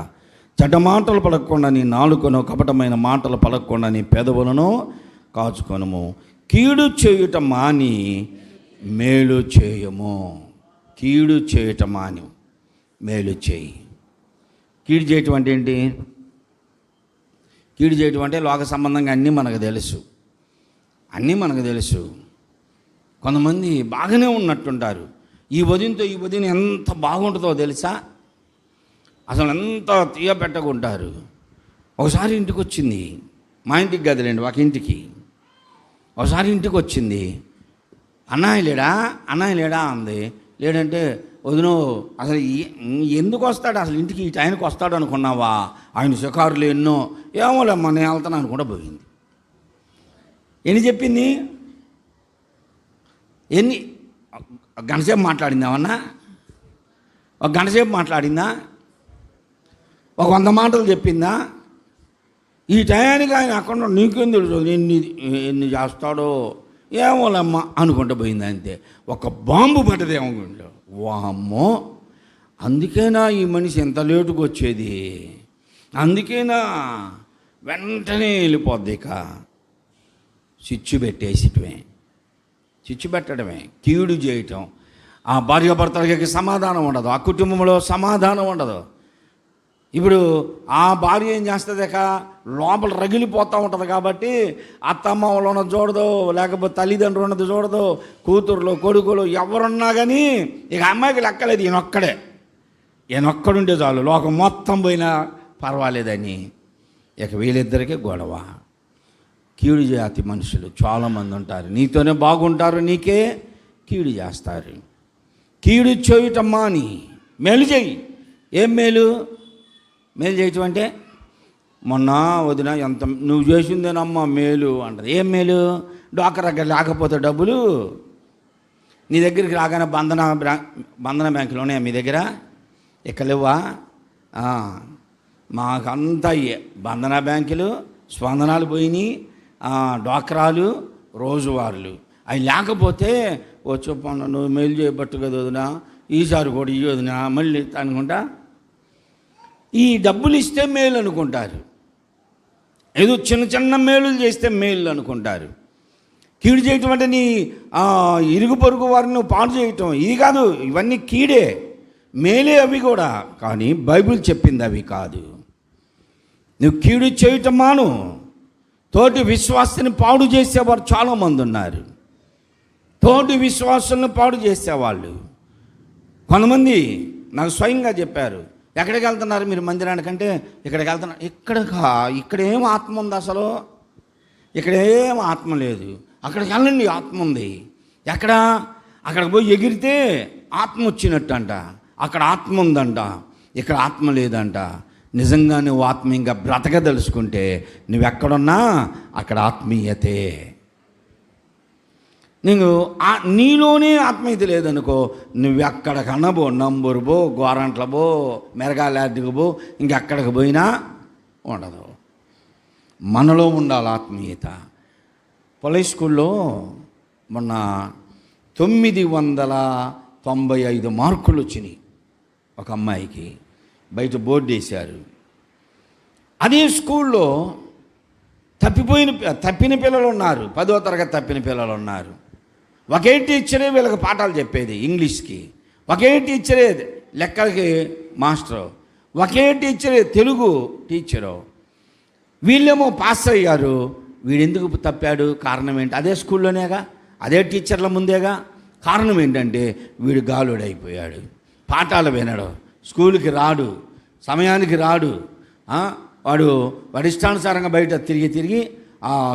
చెడ్డ మాటలు పలకకుండా నీ నాలుకను, కపటమైన మాటలు పలకకుండా నీ పెదవులను కాచుకొనుము. కీడు చేయుట మాని మేలు చేయము. కీడు చేయుట మాని మేలు చేయి. కీడు చేయటం అంటే ఏంటి? కీడు చేయటం అంటే లోక సంబంధంగా అన్నీ మనకు తెలుసు. కొంతమంది బాగానే ఉన్నట్టుంటారు. ఈ వదిన ఎంత బాగుంటుందో తెలుసా? అసలు ఎంత తీయ పెట్టకుంటారు. ఒకసారి ఇంటికి వచ్చింది, మా ఇంటికి గదిలేండి, ఒక ఇంటికి ఒకసారి ఇంటికి వచ్చింది. అన్నయ్య లేడా అంది. లేడంటే, వదినో అసలు ఎందుకు వస్తాడు అసలు ఇంటికి? ఈ టైంకి వస్తాడు అనుకున్నావా? ఆయన షికారులు ఎన్నో. ఏమోలేమ్మా నేను వెళ్తాను అనుకుంటా పోయింది. ఎన్ని చెప్పింది? గంటసేపు మాట్లాడిందా? ఏమన్నా ఒక గంటసేపు మాట్లాడిందా? ఒక 100 మాటలు చెప్పిందా? ఈ టయానికి ఆయన అక్కడ నీకేం తెలుసు ఎన్ని చేస్తాడో ఏమోలమ్మ అనుకుంటూ పోయింది. అంతే. ఒక బాంబు పడ్డదేమో గుండెలో. వామ్మో, అందుకేనా ఈ మనిషి ఎంత లేటుకు వచ్చేది? అందుకేనా వెంటనే వెళ్ళిపోద్ది. ఇక స్విచ్ పెట్టడమే కీడు చేయటం. ఆ భార్యాభర్తలకి సమాధానం ఉండదు, ఆ కుటుంబంలో సమాధానం ఉండదు. ఇప్పుడు ఆ భార్య ఏం చేస్తుంది, లోపల రగిలిపోతూ ఉంటుంది కాబట్టి అత్తమ్మ వాళ్ళు ఉన్నది చూడదు, లేకపోతే తల్లిదండ్రులు ఉన్నది చూడదు, కూతురులు కొడుకులు ఎవరున్నా కానీ ఇక అమ్మాయికి లెక్కలేదు, ఈయనొక్కడుంటే చాలు, లోకం మొత్తం పోయినా పర్వాలేదని ఇక వీళ్ళిద్దరికీ గొడవ. కీడు జాతి మనుషులు చాలామంది ఉంటారు, నీతోనే బాగుంటారు, నీకే కీడు చేస్తారు. కీడు చేయటం మాని మేలు చేయి. ఏం మేలు? మేలు చేయటం అంటే మొన్న వదిన ఎంత నువ్వు చేసిందేనమ్మా మేలు అంటది. ఏం మేలు? డాక్టర్ దగ్గర లేకపోతే డబ్బులు నీ దగ్గరికి రాగానే బంధన బ్యాంకులోనే మీ దగ్గర ఇక్కడ లేవా? మాకంతా బంధన బ్యాంకులు, స్పందనాలు పోయినాయి, డ్వాక్రాలు, రోజువారులు అవి లేకపోతే చెప్పన్న నువ్వు మేలు చేయబట్టు కదా వదినా, ఈసారి కూడా ఈ వదినా మళ్ళీ అనుకుంటా. ఈ డబ్బులు ఇస్తే మేలు అనుకుంటారు, ఏదో చిన్న చిన్న మేలులు చేస్తే మేలు అనుకుంటారు. కీడు చేయటం అంటే నీ ఇరుగు పొరుగు వారిని నువ్వు పాడు చేయటం ఇది కాదు, ఇవన్నీ కీడే, మేలే అవి కూడా, కానీ బైబిల్ చెప్పింది అవి కాదు. నువ్వు కీడు చేయటం మాను. తోటి విశ్వాసాన్ని పాడు చేసేవారు చాలామంది ఉన్నారు. తోటి విశ్వాసాలను పాడు చేసేవాళ్ళు కొంతమంది నాకు స్వయంగా చెప్పారు. ఎక్కడికి వెళ్తున్నారు మీరు మందిరానికంటే? ఇక్కడికి వెళ్తున్నారు. ఇక్కడేం ఆత్మ ఉంది అసలు? ఇక్కడేం ఆత్మ లేదు. అక్కడికి వెళ్ళండి, ఆత్మ ఉంది. అక్కడికి పోయి ఎగిరితే ఆత్మ వచ్చినట్టు అంట, అక్కడ ఆత్మ ఉందంట, ఇక్కడ ఆత్మ లేదంట. నిజంగా నువ్వు ఆత్మీయంగా బ్రతకదలుచుకుంటే నువ్వెక్కడున్నా అక్కడ ఆత్మీయతే. నీలోనే ఆత్మీయత లేదనుకో, నువ్వెక్కడికన్నా పో, నంబూరు పో, గోరంట్ల పో, మెరగాలాడ్డికి పో, ఇంకెక్కడికి పోయినా ఉండదు. మనలో ఉండాలి ఆత్మీయత. పొలై స్కూల్లో మొన్న 995 మార్కులు వచ్చినాయి ఒక అమ్మాయికి. బయట బోర్డు వేశారు. అదే స్కూల్లో తప్పిన పిల్లలు ఉన్నారు, 10వ తరగతి తప్పిన పిల్లలు ఉన్నారు. ఒకే టీచరే వీళ్ళకి పాఠాలు చెప్పేది ఇంగ్లీష్కి, ఒకే టీచరే లెక్కలకి మాస్టరు, ఒకే టీచరే తెలుగు టీచరు. వీళ్ళేమో పాస్ అయ్యారు. వీడెందుకు తప్పాడు? కారణం ఏంటి? అదే స్కూల్లోనేగా, అదే టీచర్ల ముందేగా. కారణం ఏంటంటే వీడు గాలుడైపోయాడు, పాఠాలు వినడు, స్కూల్కి రాడు, సమయానికి రాడు. వాడు ఇష్టానుసారంగా బయట తిరిగి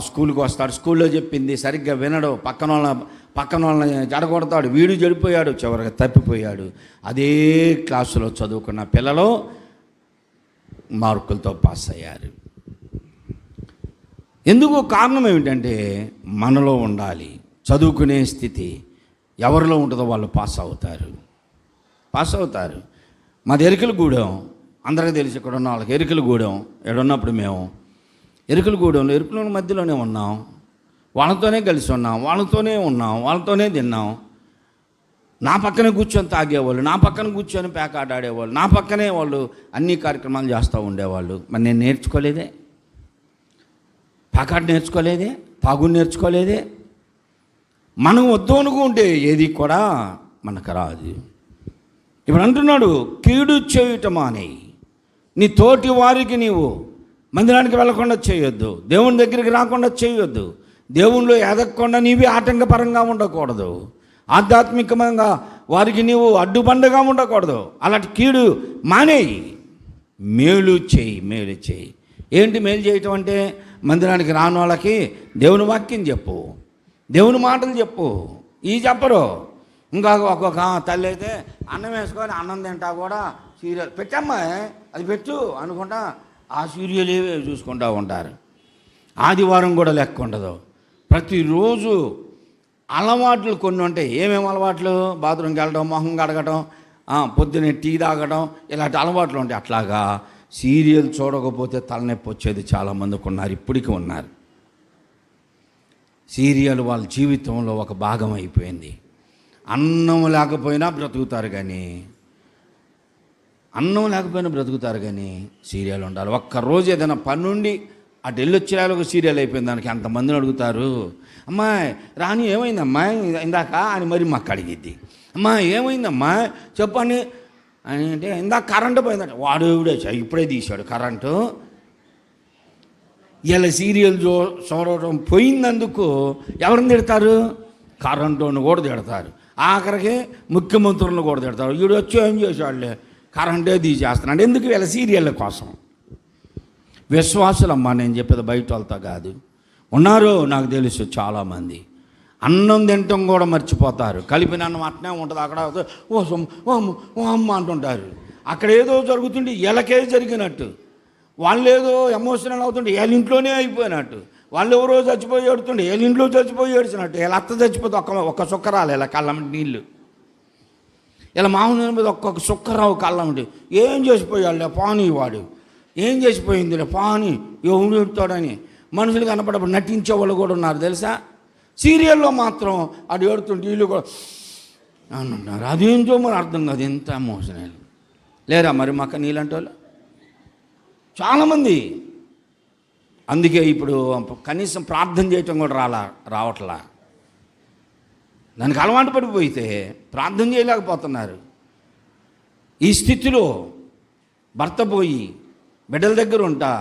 స్కూల్కి వస్తాడు. స్కూల్లో చెప్పింది సరిగ్గా వినడు, పక్కన వాళ్ళని జడగొడతాడు. వీడు చెడిపోయాడు, చివరికి తప్పిపోయాడు. అదే క్లాసులో చదువుకున్న పిల్లలు మార్కులతో పాస్ అయ్యారు. ఎందుకు? కారణం ఏమిటంటే మనలో ఉండాలి. చదువుకునే స్థితి ఎవరిలో ఉంటుందో వాళ్ళు పాస్ అవుతారు. మాది ఎరుకలగూడెం, అందరికీ తెలిసి ఇక్కడ ఉన్న వాళ్ళకి ఎరుకలగూడెం. ఎక్కడున్నప్పుడు మేము ఎరుకల మధ్యలోనే ఉన్నాం, వాళ్ళతోనే కలిసి ఉన్నాం, వాళ్ళతోనే తిన్నాం. నా పక్కనే కూర్చొని తాగేవాళ్ళు, నా పక్కన కూర్చొని పేకాట ఆడేవాళ్ళు, నా పక్కనే వాళ్ళు అన్ని కార్యక్రమాలు చేస్తూ ఉండేవాళ్ళు. మరి నేను నేర్చుకోలేదే, పేకాట నేర్చుకోలేదే, తాగుడు నేర్చుకోలేదే. మనం వద్దు అనుకుంటే ఏది కూడా మనకు రాదు. ఇప్పుడు అంటున్నాడు, కీడు చేయటం మానేయి. నీ తోటి వారికి నీవు మందిరానికి వెళ్ళకుండా చేయొద్దు, దేవుని దగ్గరికి రాకుండా చేయొద్దు, దేవునిలో ఎదగకుండా నీవి ఆటంకపరంగా ఉండకూడదు, ఆధ్యాత్మికంగా వారికి నీవు అడ్డుబండగా ఉండకూడదు. అలాంటి కీడు మానేయి, మేలు చేయి. ఏంటి మేలు చేయటం అంటే? మందిరానికి రాని వాళ్ళకి దేవుని వాక్యం చెప్పు, దేవుని మాటలు చెప్పు. ఈ చెప్పరు. ఇంకా ఒక్కొక్క తల్లి అయితే అన్నం వేసుకొని అన్నం తింటా కూడా సీరియల్ పెట్టమ్మా, అది పెట్టు అనుకుంటా ఆ సీరియల్ చూసుకుంటూ ఉంటారు. ఆదివారం కూడా లెక్క ఉండదు. ప్రతిరోజు అలవాట్లు కొన్ని ఉంటాయి. ఏమేమి అలవాట్లు? బాత్రూమ్కి వెళ్ళడం, మొహం కడగటం, పొద్దున్నే టీ తాగడం, ఇలాంటి అలవాట్లు ఉంటాయి. అట్లాగా సీరియల్ చూడకపోతే తలనొప్పి వచ్చేది చాలామందికి ఉన్నారు, ఇప్పటికీ ఉన్నారు. సీరియల్ వాళ్ళ జీవితంలో ఒక భాగం అయిపోయింది. అన్నం లేకపోయినా బ్రతుకుతారు కానీ సీరియల్ ఉండాలి. ఒక్కరోజు ఏదైనా పని నుండి అటు వెళ్ళొచ్చేలాగా ఒక సీరియల్ అయిపోయింది. దానికి అంతమందిని అడుగుతారు, అమ్మాయి రాని ఏమైందమ్మా ఇందాక అని మరి మాకు అడిగిద్ది. అమ్మా ఏమైందమ్మా చెప్పండి. అని అంటే ఇందాక కరెంటు పోయిందంట. వాడు ఇప్పుడే తీశాడు కరెంటు. ఇలా సీరియల్ చూడటం పోయినందుకు ఎవరిని తిడతారు? కరెంటుని కూడా తిడతారు. ఆఖరికి ముఖ్యమంత్రులను కూడా తిడతారు. వీడు వచ్చి ఏం చేసేవాళ్ళే, కరెంటే తీసేస్తున్నాడు. ఎందుకు? వీళ్ళ సీరియళ్ళ కోసం. విశ్వాసులమ్మా, నేను చెప్పేది బయట వాళ్ళతో కాదు. ఉన్నారు నాకు తెలుసు చాలామంది. అన్నం తినటం కూడా మర్చిపోతారు. కలిపిన అన్నం అట్నే ఉంటుంది. అక్కడ ఓ అమ్మ అంటుంటారు. అక్కడ ఏదో జరుగుతుంటే వీళ్ళకే జరిగినట్టు, వాళ్ళు ఏదో ఎమోషనల్ అవుతుంటే వీళ్ళ ఇంట్లోనే అయిపోయినట్టు, వాళ్ళు ఎవరో చచ్చిపోయి ఏడుతుంటే వీళ్ళ ఇంట్లో చచ్చిపోయి ఏడ్చినట్టు, వీళ్ళ అత్త చచ్చిపోతే ఒక్క సుక్కరాలు ఇలా కళ్ళమంటి నీళ్ళు, ఇలా మామూలు మీద ఒక్కొక్క సుక్కరావు కళ్ళమంటి. ఏం చేసిపోయాళ్ళే పాని, వాడు ఏం చేసిపోయిందిలే పాని, ఎవడు ఏడుతాడని మనుషులు కనపడప్పుడు నటించే వాళ్ళు కూడా ఉన్నారు తెలుసా. సీరియల్లో మాత్రం అది ఏడుతుంటే వీళ్ళు కూడా అని అంటున్నారు. అదేంటో మరి అర్థం కాదు. ఎంత ఎమోషనల్ లేరా మరి మాకు నీళ్ళంటే వాళ్ళు చాలామంది. అందుకే ఇప్పుడు కనీసం ప్రార్థన చేయటం కూడా రావట్లా. దానికి అలవాటు పడిపోయితే ప్రార్థన చేయలేకపోతున్నారు. ఈ స్థితిలో భర్త పోయి బిడ్డల దగ్గర ఉంటా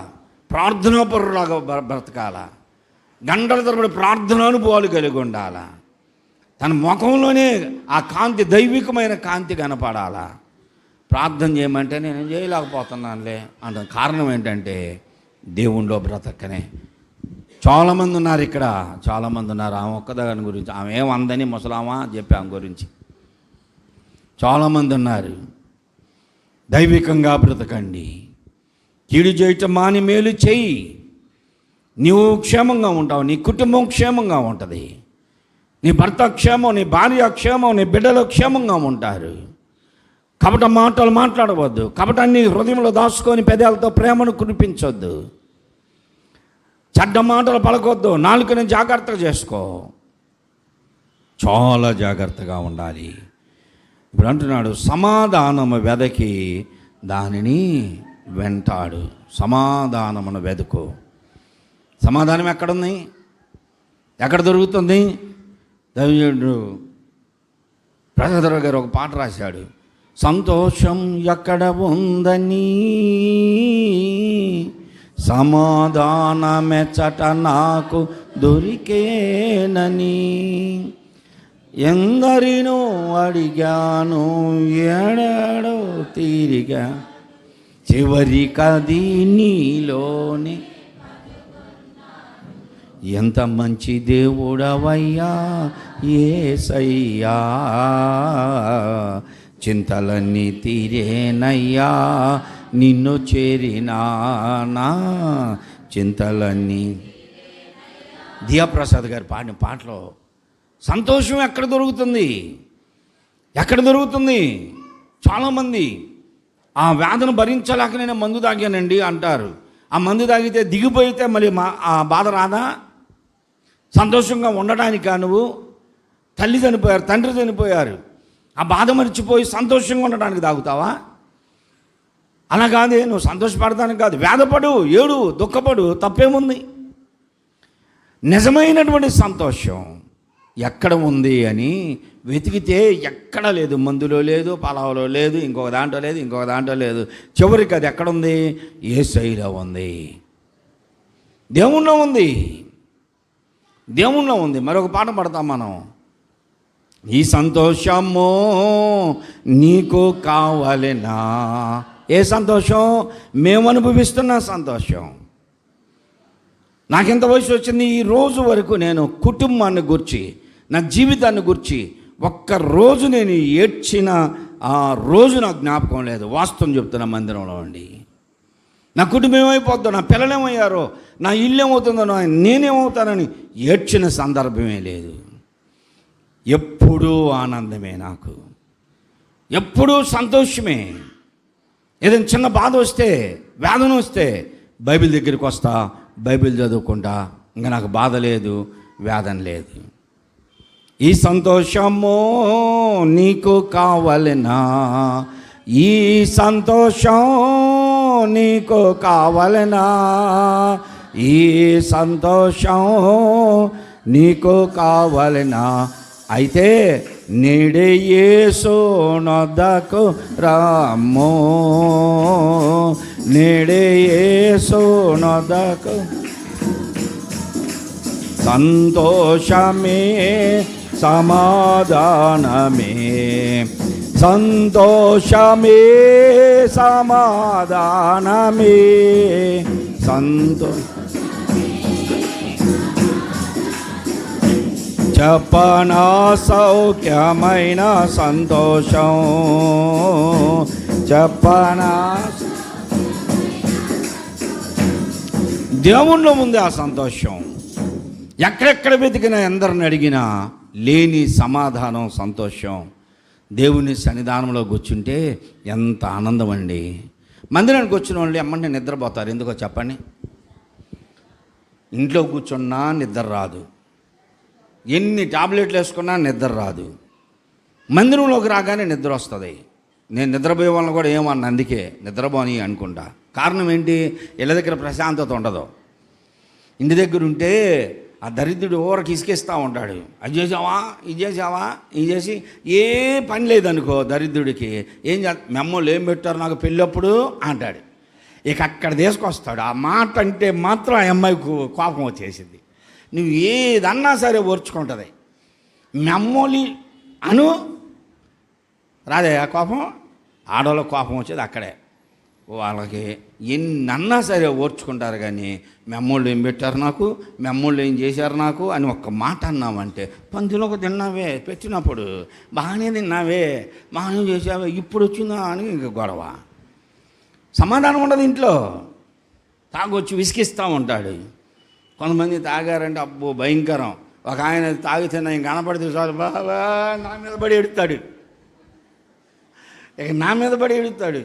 ప్రార్థనాపరులాగా బ్రతకాల, గంటల తరబడి ప్రార్థన అనుభవాలు కలిగి ఉండాలా, తన ముఖంలోనే ఆ కాంతి, దైవికమైన కాంతి కనపడాలా. ప్రార్థన చేయమంటే నేను చేయలేకపోతున్నానులే అంట. కారణం ఏంటంటే దేవుణ్ణిలో బ్రతకనే. చాలామంది ఉన్నారు ఇక్కడ, చాలామంది ఉన్నారు. ఆమె ఒక్కదాని గురించి, ఆమె ఏమందని ముసలామా చెప్పి ఆమె గురించి చాలామంది ఉన్నారు. దైవికంగా బ్రతకండి. కీడు చేయటం మాని మేలు చెయ్యి. నీవు క్షేమంగా ఉంటావు, నీ కుటుంబం క్షేమంగా ఉంటుంది, నీ భర్త క్షేమం, నీ భార్య క్షేమం, నీ బిడ్డలు క్షేమంగా ఉంటారు. కపట మాటలు మాట్లాడవద్దు. కపటాన్ని హృదయంలో దాచుకొని పెదాలతో ప్రేమను కురిపించొద్దు. చెడ్డ మాటలు పలకొద్దు. నాలుకని జాగ్రత్తగా చేసుకో. చాలా జాగ్రత్తగా ఉండాలి. ఇప్పుడు అంటున్నాడు, సమాధానము వెదకి దానిని వెంటాడు. సమాధానమును వెతుకు. సమాధానం ఎక్కడుంది? ఎక్కడ దొరుకుతుంది? దైవజనుడు ప్రసాదరావు గారు ఒక పాట రాశాడు. సంతోషం ఎక్కడ ఉందని సమాధానమెచ్చట నాకు దొరికేనని ఎందరినో అడిగాను, ఏడాడో తీరిగా చివరికది నీలోనే. ఎంత మంచి దేవుడవయ్యా యేసయ్యా, చింతలన్నీ తీరేనయ్యా నిన్ను చేరినా నా చింతలన్నీ. దియాప్రసాద్ గారు పాడిన పాటలో సంతోషం ఎక్కడ దొరుకుతుంది? ఎక్కడ దొరుకుతుంది? చాలామంది ఆ వేదన భరించలేక నేను మందు తాగానండి అంటారు. ఆ మందు తాగితే దిగిపోయితే మళ్ళీ ఆ బాధ రాదా? సంతోషంగా ఉండడానికా? నువ్వు తల్లి చనిపోయారు, తండ్రి చనిపోయారు, ఆ బాధ మర్చిపోయి సంతోషంగా ఉండడానికి తాగుతావా? అలా కాదే. నువ్వు సంతోషపడడానికి కాదు, వేదపడు, ఏడు, దుఃఖపడు, తప్పేముంది? నిజమైనటువంటి సంతోషం ఎక్కడ ఉంది అని వెతికితే ఎక్కడ లేదు. మందులో లేదు, పలావలో లేదు, ఇంకొక దాంట్లో లేదు, ఇంకొక దాంట్లో లేదు. చివరికి అది ఎక్కడుంది? యేసయ్యలో ఉంది, దేవుణ్ణిలో ఉంది, దేవుణ్ణిలో ఉంది. మరొక పాట పడతాం మనం. ఈ సంతోషము నీకు కావాలనా? ఏ సంతోషం? మేము అనుభవిస్తున్న సంతోషం. నాకెంత వయసు వచ్చింది? ఈ రోజు వరకు నేను కుటుంబాన్ని గురించి, నా జీవితాన్ని గురించి ఒక్కరోజు నేను ఏడ్చిన ఆ రోజు నాకు జ్ఞాపకం లేదు. వాస్తవం చెప్తున్నా. మందిరంలో అండి, నా కుటుంబం ఏమైపోతుందో, నా పిల్లలు ఏమయ్యారో, నా ఇల్లు ఏమవుతుందో, నేనేమవుతానని ఏడ్చిన సందర్భమే లేదు. ఎప్పుడూ ఆనందమే, నాకు ఎప్పుడూ సంతోషమే. ఏదైనా చిన్న బాధ వస్తే, వేదన వస్తే బైబిల్ దగ్గరికి వస్తా, బైబిల్ చదువుకుంటా, ఇంకా నాకు బాధ లేదు, వేదన లేదు. ఈ సంతోషము నీకు కావాలనా? ఈ సంతోషం నీకు కావాలనా? ఈ సంతోషం నీకు కావాలనా? అయితే నేడే యేసు నొద్దకు రామ్మో, నేడే యేసు నొద్దకు. సంతోషమే సమాధానమే, సంతోషమే సమాధానమే, చెప్పనా సౌఖ్యమైన సంతోషం, చెప్పనా. దేవుళ్ళ ముందే ఆ సంతోషం. ఎక్కడెక్కడ వెతికినా, ఎందరిని అడిగినా లేని సమాధానం, సంతోషం. దేవుని సన్నిధానంలో కూర్చుంటే ఎంత ఆనందం అండి. మందిరానికి వచ్చిన వాళ్ళు ఎమ్మంటే నిద్రపోతారు. ఎందుకో చెప్పండి. ఇంట్లో కూర్చున్నా నిద్ర రాదు, ఎన్ని టాబ్లెట్లు వేసుకున్నా నిద్ర రాదు. మందిరంలోకి రాగానే నిద్ర వస్తుంది. నేను నిద్రపోయే వాళ్ళని కూడా ఏమన్నా, అందుకే నిద్రపోని అనుకుంటా. కారణం ఏంటి? ఇళ్ళ దగ్గర ప్రశాంతత ఉండదు. ఇంటి దగ్గర ఉంటే ఆ దరిద్రుడు ఊరకి ఇసుకేస్తూ ఉంటాడు. అది చేసావా, ఇది చేసావా, ఇది చేసి ఏ పని లేదనుకో దరిద్రుడికి ఏం మెమ్మోళ్ళు ఏం పెట్టారు నాకు పెళ్ళప్పుడు అంటాడు. ఇక అక్కడ తీసుకొస్తాడు. ఆ మాట అంటే మాత్రం ఆ అమ్మాయికి కోపం వచ్చేసింది. నువ్వు ఏదన్నా సరే ఓర్చుకుంటుంది. మెమ్మోలి అను రాదే ఆ కోపం. ఆడవాళ్ళ కోపం వచ్చేది అక్కడే. వాళ్ళకి ఎన్నన్నా సరే ఓర్చుకుంటారు. కానీ మెమ్మోళ్ళు ఏం పెట్టారు నాకు, మెమ్మోళ్ళు ఏం చేశారు నాకు అని ఒక్క మాట అన్నామంటే, పందులోకి తిన్నావే, పెట్టినప్పుడు బాగానే తిన్నావే, బాగానే చేసావే, ఇప్పుడు వచ్చిందా అని ఇంక గొడవ. సమాధానం ఉండదు ఇంట్లో. తాగొచ్చి విసిగిస్తూ ఉంటాడు. కొంతమంది తాగారంటే అబ్బో భయంకరం. ఒక ఆయన తాగితే ఇంక కనపడితే చాలు బాబా నా మీద పడి ఎడుతాడు. ఇక నా మీద పడి ఎడుతాడు.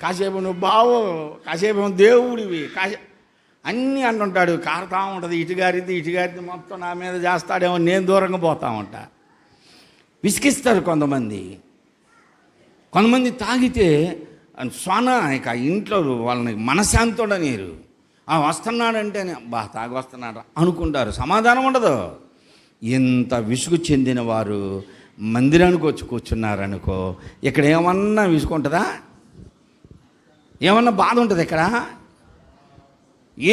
కాసేపు నువ్వు బావు, కాసేపు దేవుడివి, అన్నీ అంటుంటాడు. కారుతా ఉంటుంది. ఇటుగారిది మొత్తం నా మీద చేస్తాడేమో, నేను దూరంగా పోతా ఉంటా. విసిగిస్తారు కొంతమంది. తాగితే స్వాన ఇక ఇంట్లో వాళ్ళని మనశాంతుడనీరు. వస్తున్నాడంటేనే తాగి వస్తున్నాడు అనుకుంటారు. సమాధానం ఉండదు. ఎంత విసుగు చెందిన వారు మందిరానికి వచ్చి కూర్చున్నారనుకో, ఇక్కడ ఏమన్నా విసుగు ఉంటుందా? ఏమన్నా బాధ ఉంటుంది ఇక్కడ?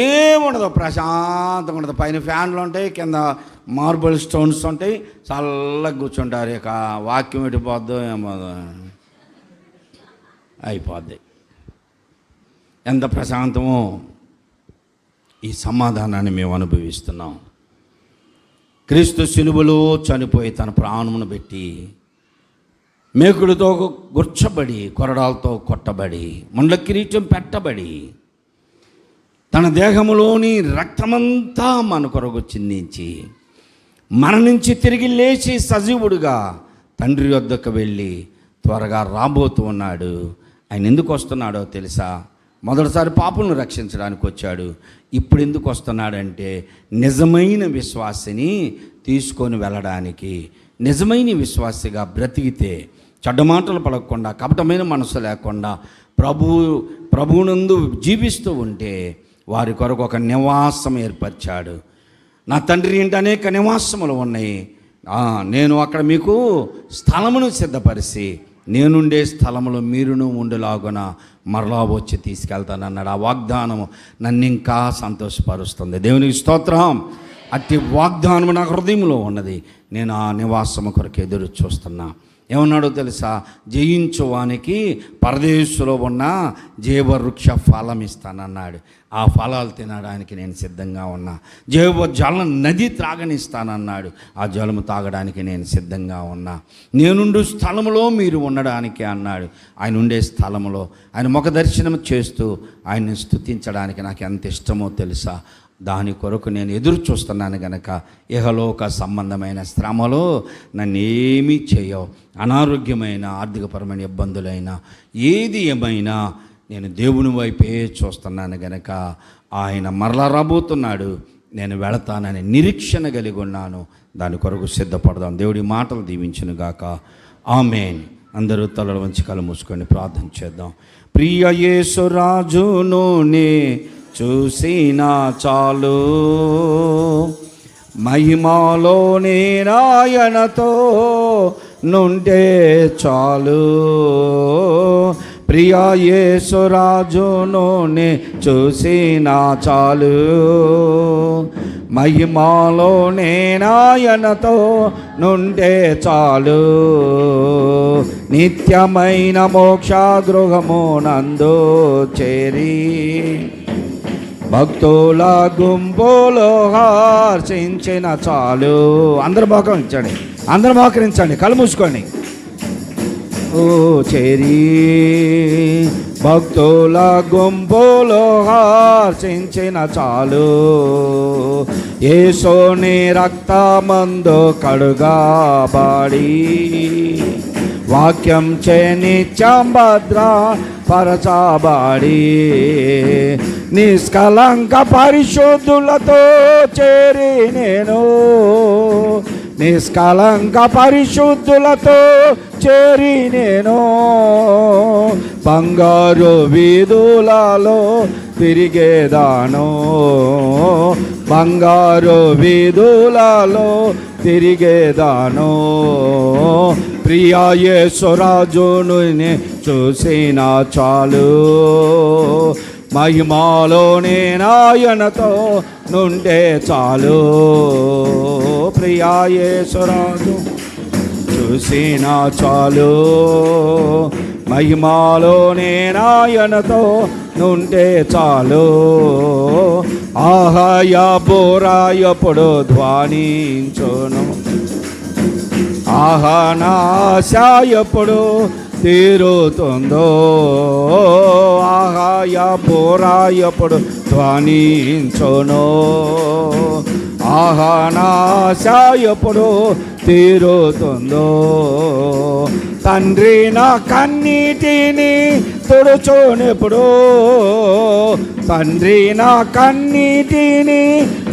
ఏముండదు, ప్రశాంతంగా ఉండదు. పైన ఫ్యాన్లు ఉంటాయి, కింద మార్బుల్ స్టోన్స్ ఉంటాయి, చల్లగా కూర్చుంటారు. ఇక వాక్యం ఎట్టిపోద్దో ఏమో అయిపోద్ది. ఎంత ప్రశాంతమో. ఈ సమాధానాన్ని మేము అనుభవిస్తున్నాం. క్రీస్తు శిలువలో చనిపోయి తన ప్రాణమును పెట్టి, మేకులతో గుర్చబడి, కొరడాలతో కొట్టబడి, ముండ్ల కిరీటం పెట్టబడి, తన దేహములోని రక్తమంతా మన కొరకు చిందించి, మరణించి తిరిగి లేచి సజీవుడుగా తండ్రి వద్దకు వెళ్ళి త్వరగా రాబోతూ ఉన్నాడు. ఆయన ఎందుకు వస్తున్నాడో తెలుసా? మొదటిసారి పాపులను రక్షించడానికి వచ్చాడు. ఇప్పుడు ఎందుకు వస్తున్నాడంటే నిజమైన విశ్వాసిని తీసుకొని వెళ్ళడానికి. నిజమైన విశ్వాసిగా బ్రతికితే, చెడ్డ మాటలు పలకకుండా, కపటమైన మనసు లేకుండా ప్రభువునందు జీవిస్తూ ఉంటే వారి కొరకు ఒక నివాసం ఏర్పరిచాడు. నా తండ్రి ఇంటి అనేక నివాసములు ఉన్నాయి, నేను అక్కడ మీకు స్థలమును సిద్ధపరిచి, నేనుండే స్థలములో మీరును ఉండేలాగున మరలా వచ్చి తీసుకెళ్తానన్నాడు. ఆ వాగ్దానము నన్ను ఇంకా సంతోషపరుస్తుంది. దేవునికి స్తోత్రం. అట్టి వాగ్దానము నా హృదయంలో ఉన్నది. నేను ఆ నివాసము కొరకు ఎదురు చూస్తున్నా. ఏమన్నాడో తెలుసా? జయించువానికి పరదేశంలో ఉన్న జీవవృక్ష ఫలం ఇస్తానన్నాడు. ఆ ఫలాలు తినడానికి నేను సిద్ధంగా ఉన్నా. జీవజల నది త్రాగనిస్తానన్నాడు. ఆ జలము తాగడానికి నేను సిద్ధంగా ఉన్నా. నేనుండు స్థలములో మీరు ఉండడానికి అన్నాడు. ఆయన ఉండే స్థలములో ఆయన ముఖ దర్శనం చేస్తూ ఆయన్ని స్తుతించడానికి నాకు ఎంత ఇష్టమో తెలుసా? దాని కొరకు నేను ఎదురు చూస్తున్నాను గనక ఇహలోక సంబంధమైన శ్రమలో నన్ను ఏమీ చేయవు. అనారోగ్యమైన, ఆర్థికపరమైన ఇబ్బందులైనా, ఏది ఏమైనా నేను దేవుని వైపే చూస్తున్నాను గనక ఆయన మరలా రాబోతున్నాడు. నేను వెళతానని నిరీక్షణ కలిగి ఉన్నాను. దాని కొరకు సిద్ధపడదాం. దేవుడి మాటలు దీవించునుగాక. ఆమేన్. అందరూ తలలు వంచి కళ్ళు మూసుకొని ప్రార్థన చేద్దాం. ప్రియ యేసు రాజును నే చూసినా చాలు, మహిమలోని నాయనతో నుండే చాలు, ప్రియా యేసురాజును నే చూసినా చాలు. మహిమలోని నాయనతో నుండే చాలు, నిత్యమైన మోక్ష గృహము నందు చేరి భక్తుల గుంపులో హర్షించిన చాలు. అందరు మోకరించండి, అందరు మోకరించండి, కళ్ళు మూసుకోండి. ఓ చేరి భక్తుల గుంపులో హర్షించిన చాలు, యేసుని రక్తమందు కడుగబడి వాక్యం చే నిత్యం భద్ర పరచబడి నిష్కలంక పరిశుద్ధులతో చేరి నేను, నిష్కలంక పరిశుద్ధులతో చేరి నేను బంగారు వీధులలో తిరిగేదాను, బంగారు వీధులలో తిరిగేదాను. ప్రియా యేసురాజును చూసిన చాలు, మహిమలోని నాయనతో నుండే చాలు. ప్రియా యేసురాజు చూసిన చాలు, మహిమలోని నాయనతో నుండే చాలు. ఆహాయ బోరాయప్పుడు ధ్వనించును, ఆహా నా ఆశ ఎప్పుడు తీరుతుందో, ఆహాయ బోరా ఎప్పుడు ధ్వనించును, ఆహా నా ఆశ ఎప్పుడు తీరుతుందో. తండ్రి నా కన్నీటిని తుడుచోనెప్పుడు, తండ్రి నా కన్నీటిని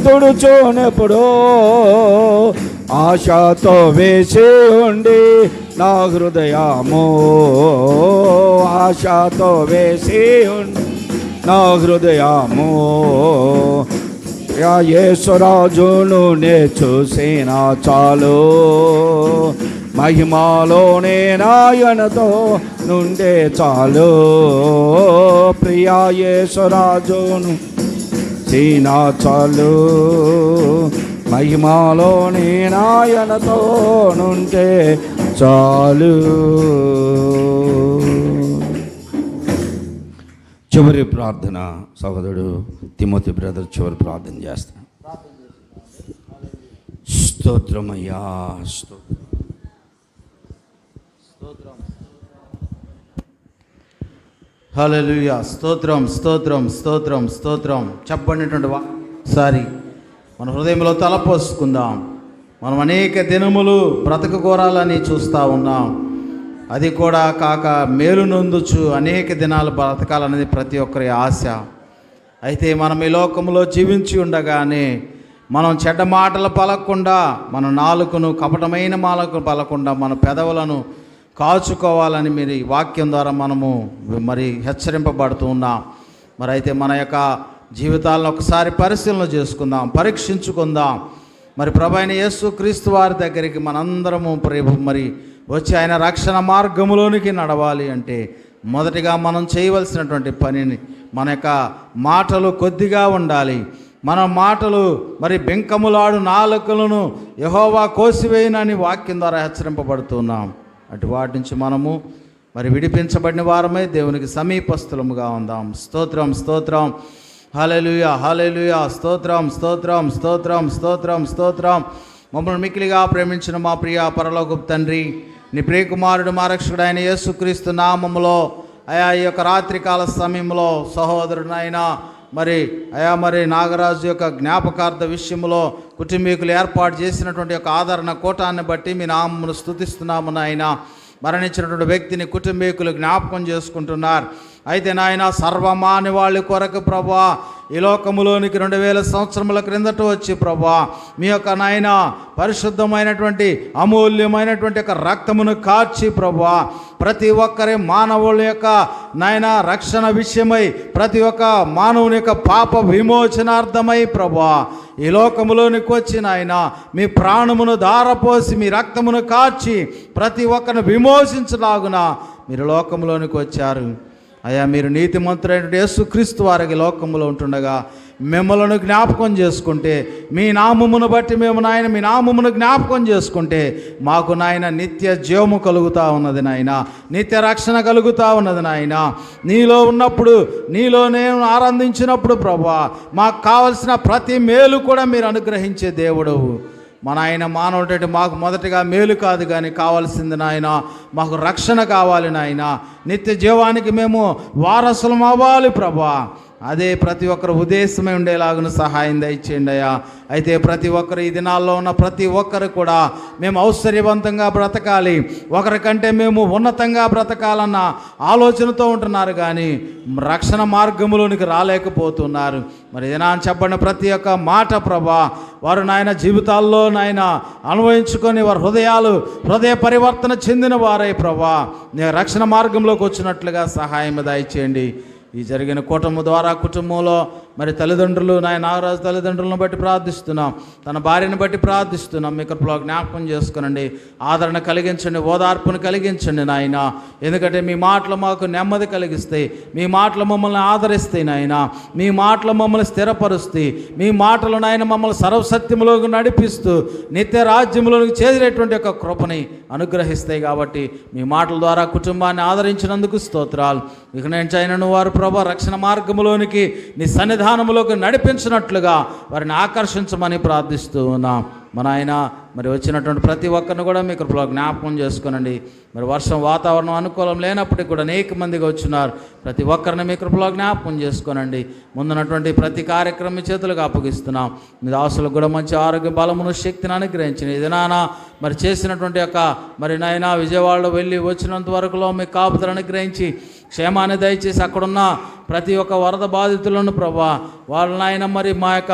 తుడుచోనెప్పుడు, ఆశతో వేసి ఉండి నా హృదయము, ఆశతో వేసి ఉండి నా హృదయము. యేసురాజును నే చూసిన చాలు, మహిమలోనే నాయనతో నుండే చాలు. ప్రియా యేసురాజును చూసిన చాలు, మహిమలోని నాయనతో నుండే చాలు. చివరి ప్రార్థన సహోదరుడు తిమోతి బ్రదర్ చివరి ప్రార్థన చేస్తాను. స్తోత్రమయ్యా, హల్లెలూయా. స్తోత్రం స్తోత్రం స్తోత్రం స్తోత్రం. చెప్పబడినటువంటి ఒకసారి మన హృదయంలో తలపోసుకుందాం. మనం అనేక దినములు బ్రతకగోరాలని చూస్తూ ఉన్నాం. అది కూడా కాక మేలు నొందుచు అనేక దినాలు బ్రతకాలనేది ప్రతి ఒక్కరి ఆశ. అయితే మనం ఈ లోకంలో జీవించి ఉండగానే మనం చెడ్డ మాటలు పలకకుండా, మన నాలుకను కపటమైన మాలకు పలకుండా మన పెదవులను కాచుకోవాలని మీరు ఈ వాక్యం ద్వారా మనము మరి హెచ్చరింపబడుతూ ఉన్నాం. మరి అయితే మన యొక్క జీవితాలను ఒకసారి పరిశీలన చేసుకుందాం, పరీక్షించుకుందాం. మరి ప్రభు అయిన యేసు క్రీస్తు వారి దగ్గరికి మనందరము మరి వచ్చి ఆయన రక్షణ మార్గములోనికి నడవాలి అంటే మొదటిగా మనం చేయవలసినటువంటి పనిని, మన యొక్క మాటలు కొద్దిగా ఉండాలి. మన మాటలు మరి బెంకములాడు నాలుకలను యెహోవా కోసివేయనని వాక్యం ద్వారా హెచ్చరింపబడుతున్నాం. అటు వాటి నుంచి మనము మరి విడిపించబడిన వారమై దేవునికి సమీపస్థులముగా ఉందాం. స్తోత్రం స్తోత్రం. హల్లెలూయా హల్లెలూయా. స్తోత్రం స్తోత్రం స్తోత్రం స్తోత్రం స్తోత్రం. మమ్మల్ని మిక్కిలిగా ప్రేమించిన మా ప్రియ పరలోకపు తండ్రి, నీ ప్రియకుమారుడు మా రక్షకుడు అయిన యేసుక్రీస్తు నామములో అయా ఈ యొక్క రాత్రికాల సమయంలో సహోదరునైనా మరి నాగరాజు యొక్క జ్ఞాపకార్థ విషయంలో కుటుంబీకులు ఏర్పాటు చేసినటువంటి యొక్క ఆదరణ కూటాన్ని బట్టి మీ నామమును స్తుతిస్తున్నాము నాయన. మరణించినటువంటి వ్యక్తిని కుటుంబీకులు జ్ఞాపకం చేసుకుంటున్నారు. అయితే నాయన సర్వమాని వాళ్ళ కొరకు ప్రభువా ఈ లోకములోనికి 2000 సంవత్సరముల క్రిందట వచ్చి ప్రభా మీ యొక్క నాయన పరిశుద్ధమైనటువంటి అమూల్యమైనటువంటి యొక్క రక్తమును కార్చి ప్రభా ప్రతి ఒక్కరి మానవుల యొక్క నాయన రక్షణ విషయమై ప్రతి ఒక్క మానవుని యొక్క పాప విమోచనార్థమై ప్రభా ఈ లోకములోనికి వచ్చి నాయన మీ ప్రాణమును ధారపోసి మీ రక్తమును కార్చి ప్రతి ఒక్కరిని విమోచించలాగున మీరు లోకంలోనికి వచ్చారు. అయ్యా, మీరు నీతిమంతుడైన యేసుక్రీస్తు వారికి లోకములో ఉంటుండగా మిమ్మల్ని జ్ఞాపకం చేసుకుంటే మీ నామమును బట్టి మేము నాయన మీ నామమును జ్ఞాపకం చేసుకుంటే మాకు నాయన నిత్య జీవము కలుగుతూ ఉన్నది నాయన, నిత్య రక్షణ కలుగుతూ ఉన్నది నాయన. నీలో ఉన్నప్పుడు నీలో నేను ఆనందించినప్పుడు ప్రభువా మాకు కావలసిన ప్రతి మేలు కూడా మీరు అనుగ్రహించే దేవుడు. మన ఆయన మానవుడు మాకు మొదటగా మేలు కాదు కానీ కావాల్సింది నాయన మాకు రక్షణ కావాలి నాయన, నిత్య జీవానికి మేము వారసులం అవ్వాలి ప్రభా. అదే ప్రతి ఒక్కరు ఉద్దేశమై ఉండేలాగున సహాయం దయచేయండి అయ్యా. అయితే ప్రతి ఒక్కరు ఈ దినాల్లో ఉన్న ప్రతి ఒక్కరు కూడా మేము ఔశ్వర్యవంతంగా బ్రతకాలి, ఒకరికంటే మేము ఉన్నతంగా బ్రతకాలన్న ఆలోచనతో ఉంటున్నారు కానీ రక్షణ మార్గంలోనికి రాలేకపోతున్నారు. మరి దినాన్ని చెప్పండి ప్రతి ఒక్క మాట ప్రభా వారు నాయన జీవితాల్లో నాయన అనుభవించుకొని వారి హృదయ పరివర్తన చెందిన వారై ప్రభా రక్షణ మార్గంలోకి వచ్చినట్లుగా సహాయం దయచేయండి. ఈ జరిగిన కూటమి ద్వారా కుటుంబంలో మరి తల్లిదండ్రులు నాగరాజు తల్లిదండ్రులను బట్టి ప్రార్థిస్తున్నాం, తన భార్యను బట్టి ప్రార్థిస్తున్నాం. మీ కృపలో జ్ఞాపకం చేసుకునండి, ఆదరణ కలిగించండి, ఓదార్పును కలిగించండి నాయన. ఎందుకంటే మీ మాటలు మాకు నెమ్మది కలిగిస్తాయి, మీ మాటలు మమ్మల్ని ఆదరిస్తాయి నాయన, మీ మాటలు మమ్మల్ని స్థిరపరుస్తాయి, మీ మాటలు నాయన మమ్మల్ని సర్వసత్యములోకి నడిపిస్తూ నిత్య రాజ్యంలోకి చేరేటువంటి ఒక కృపని అనుగ్రహిస్తాయి. కాబట్టి మీ మాటల ద్వారా కుటుంబాన్ని ఆదరించినందుకు స్తోత్రాలు. ఇక నేను చైనను వారు ప్రభా రక్షణ మార్గంలోనికి నీ సన్నిధానములోకి నడిపించినట్లుగా వారిని ఆకర్షించమని ప్రార్థిస్తూ ఉన్నాం. మన ఆయన మరి వచ్చినటువంటి ప్రతి ఒక్కరిని కూడా మీ కృపలో జ్ఞాపకం చేసుకునండి. మరి వర్షం వాతావరణం అనుకూలం లేనప్పటికీ కూడా అనేక మందిగా వచ్చినారు, ప్రతి ఒక్కరిని మీ కృపలో జ్ఞాపకం చేసుకునండి. ముందున్నటువంటి ప్రతి కార్యక్రమం మీ చేతులకు అప్పగిస్తున్నాం. మీ దాసులకు కూడా మంచి ఆరోగ్య బలమును శక్తిని అనుగ్రహించిన ఇదినానా మరి చేసినటువంటి యొక్క మరి నాయన విజయవాడలో వెళ్ళి వచ్చినంత వరకులో మీ కాపుదలు అనుగ్రహించి క్షేమాన్ని దయచేసి అక్కడున్న ప్రతి ఒక్క వరద బాధితులను ప్రభా వాళ్ళ నాయన మరి మా యొక్క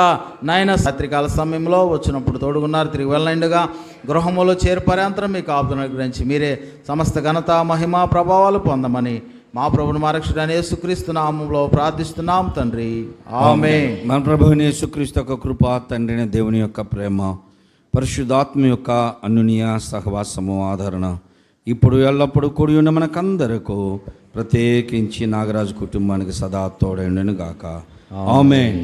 నాయన రాత్రికాల సమయంలో వచ్చినప్పుడు తోడుగున్నారు, తిరిగి వెళ్ళండిగా గృహములో చేరుపర్యంతరం మీ కాపుదలను అనుగ్రహించి మీరే సమస్త ఘనత మహిమ ప్రభావాలు పొందమని మా ప్రభుని మా రక్షకుడైన యేసుక్రీస్తు నామములో ప్రార్థిస్తున్నాం తండ్రి, ఆమేన్. మన ప్రభువైన యేసుక్రీస్తు యొక్క కృప, తండ్రిని దేవుని యొక్క ప్రేమ, పరిశుద్ధాత్మ యొక్క అన్యోన్య సహవాసము ఆదరణ ఇప్పుడు ఎల్లప్పుడూ కూడి ఉన్న మనకందరకు ప్రత్యేకించి నాగరాజు కుటుంబానికి సదా తోడైండును గాక. ఆమేన్.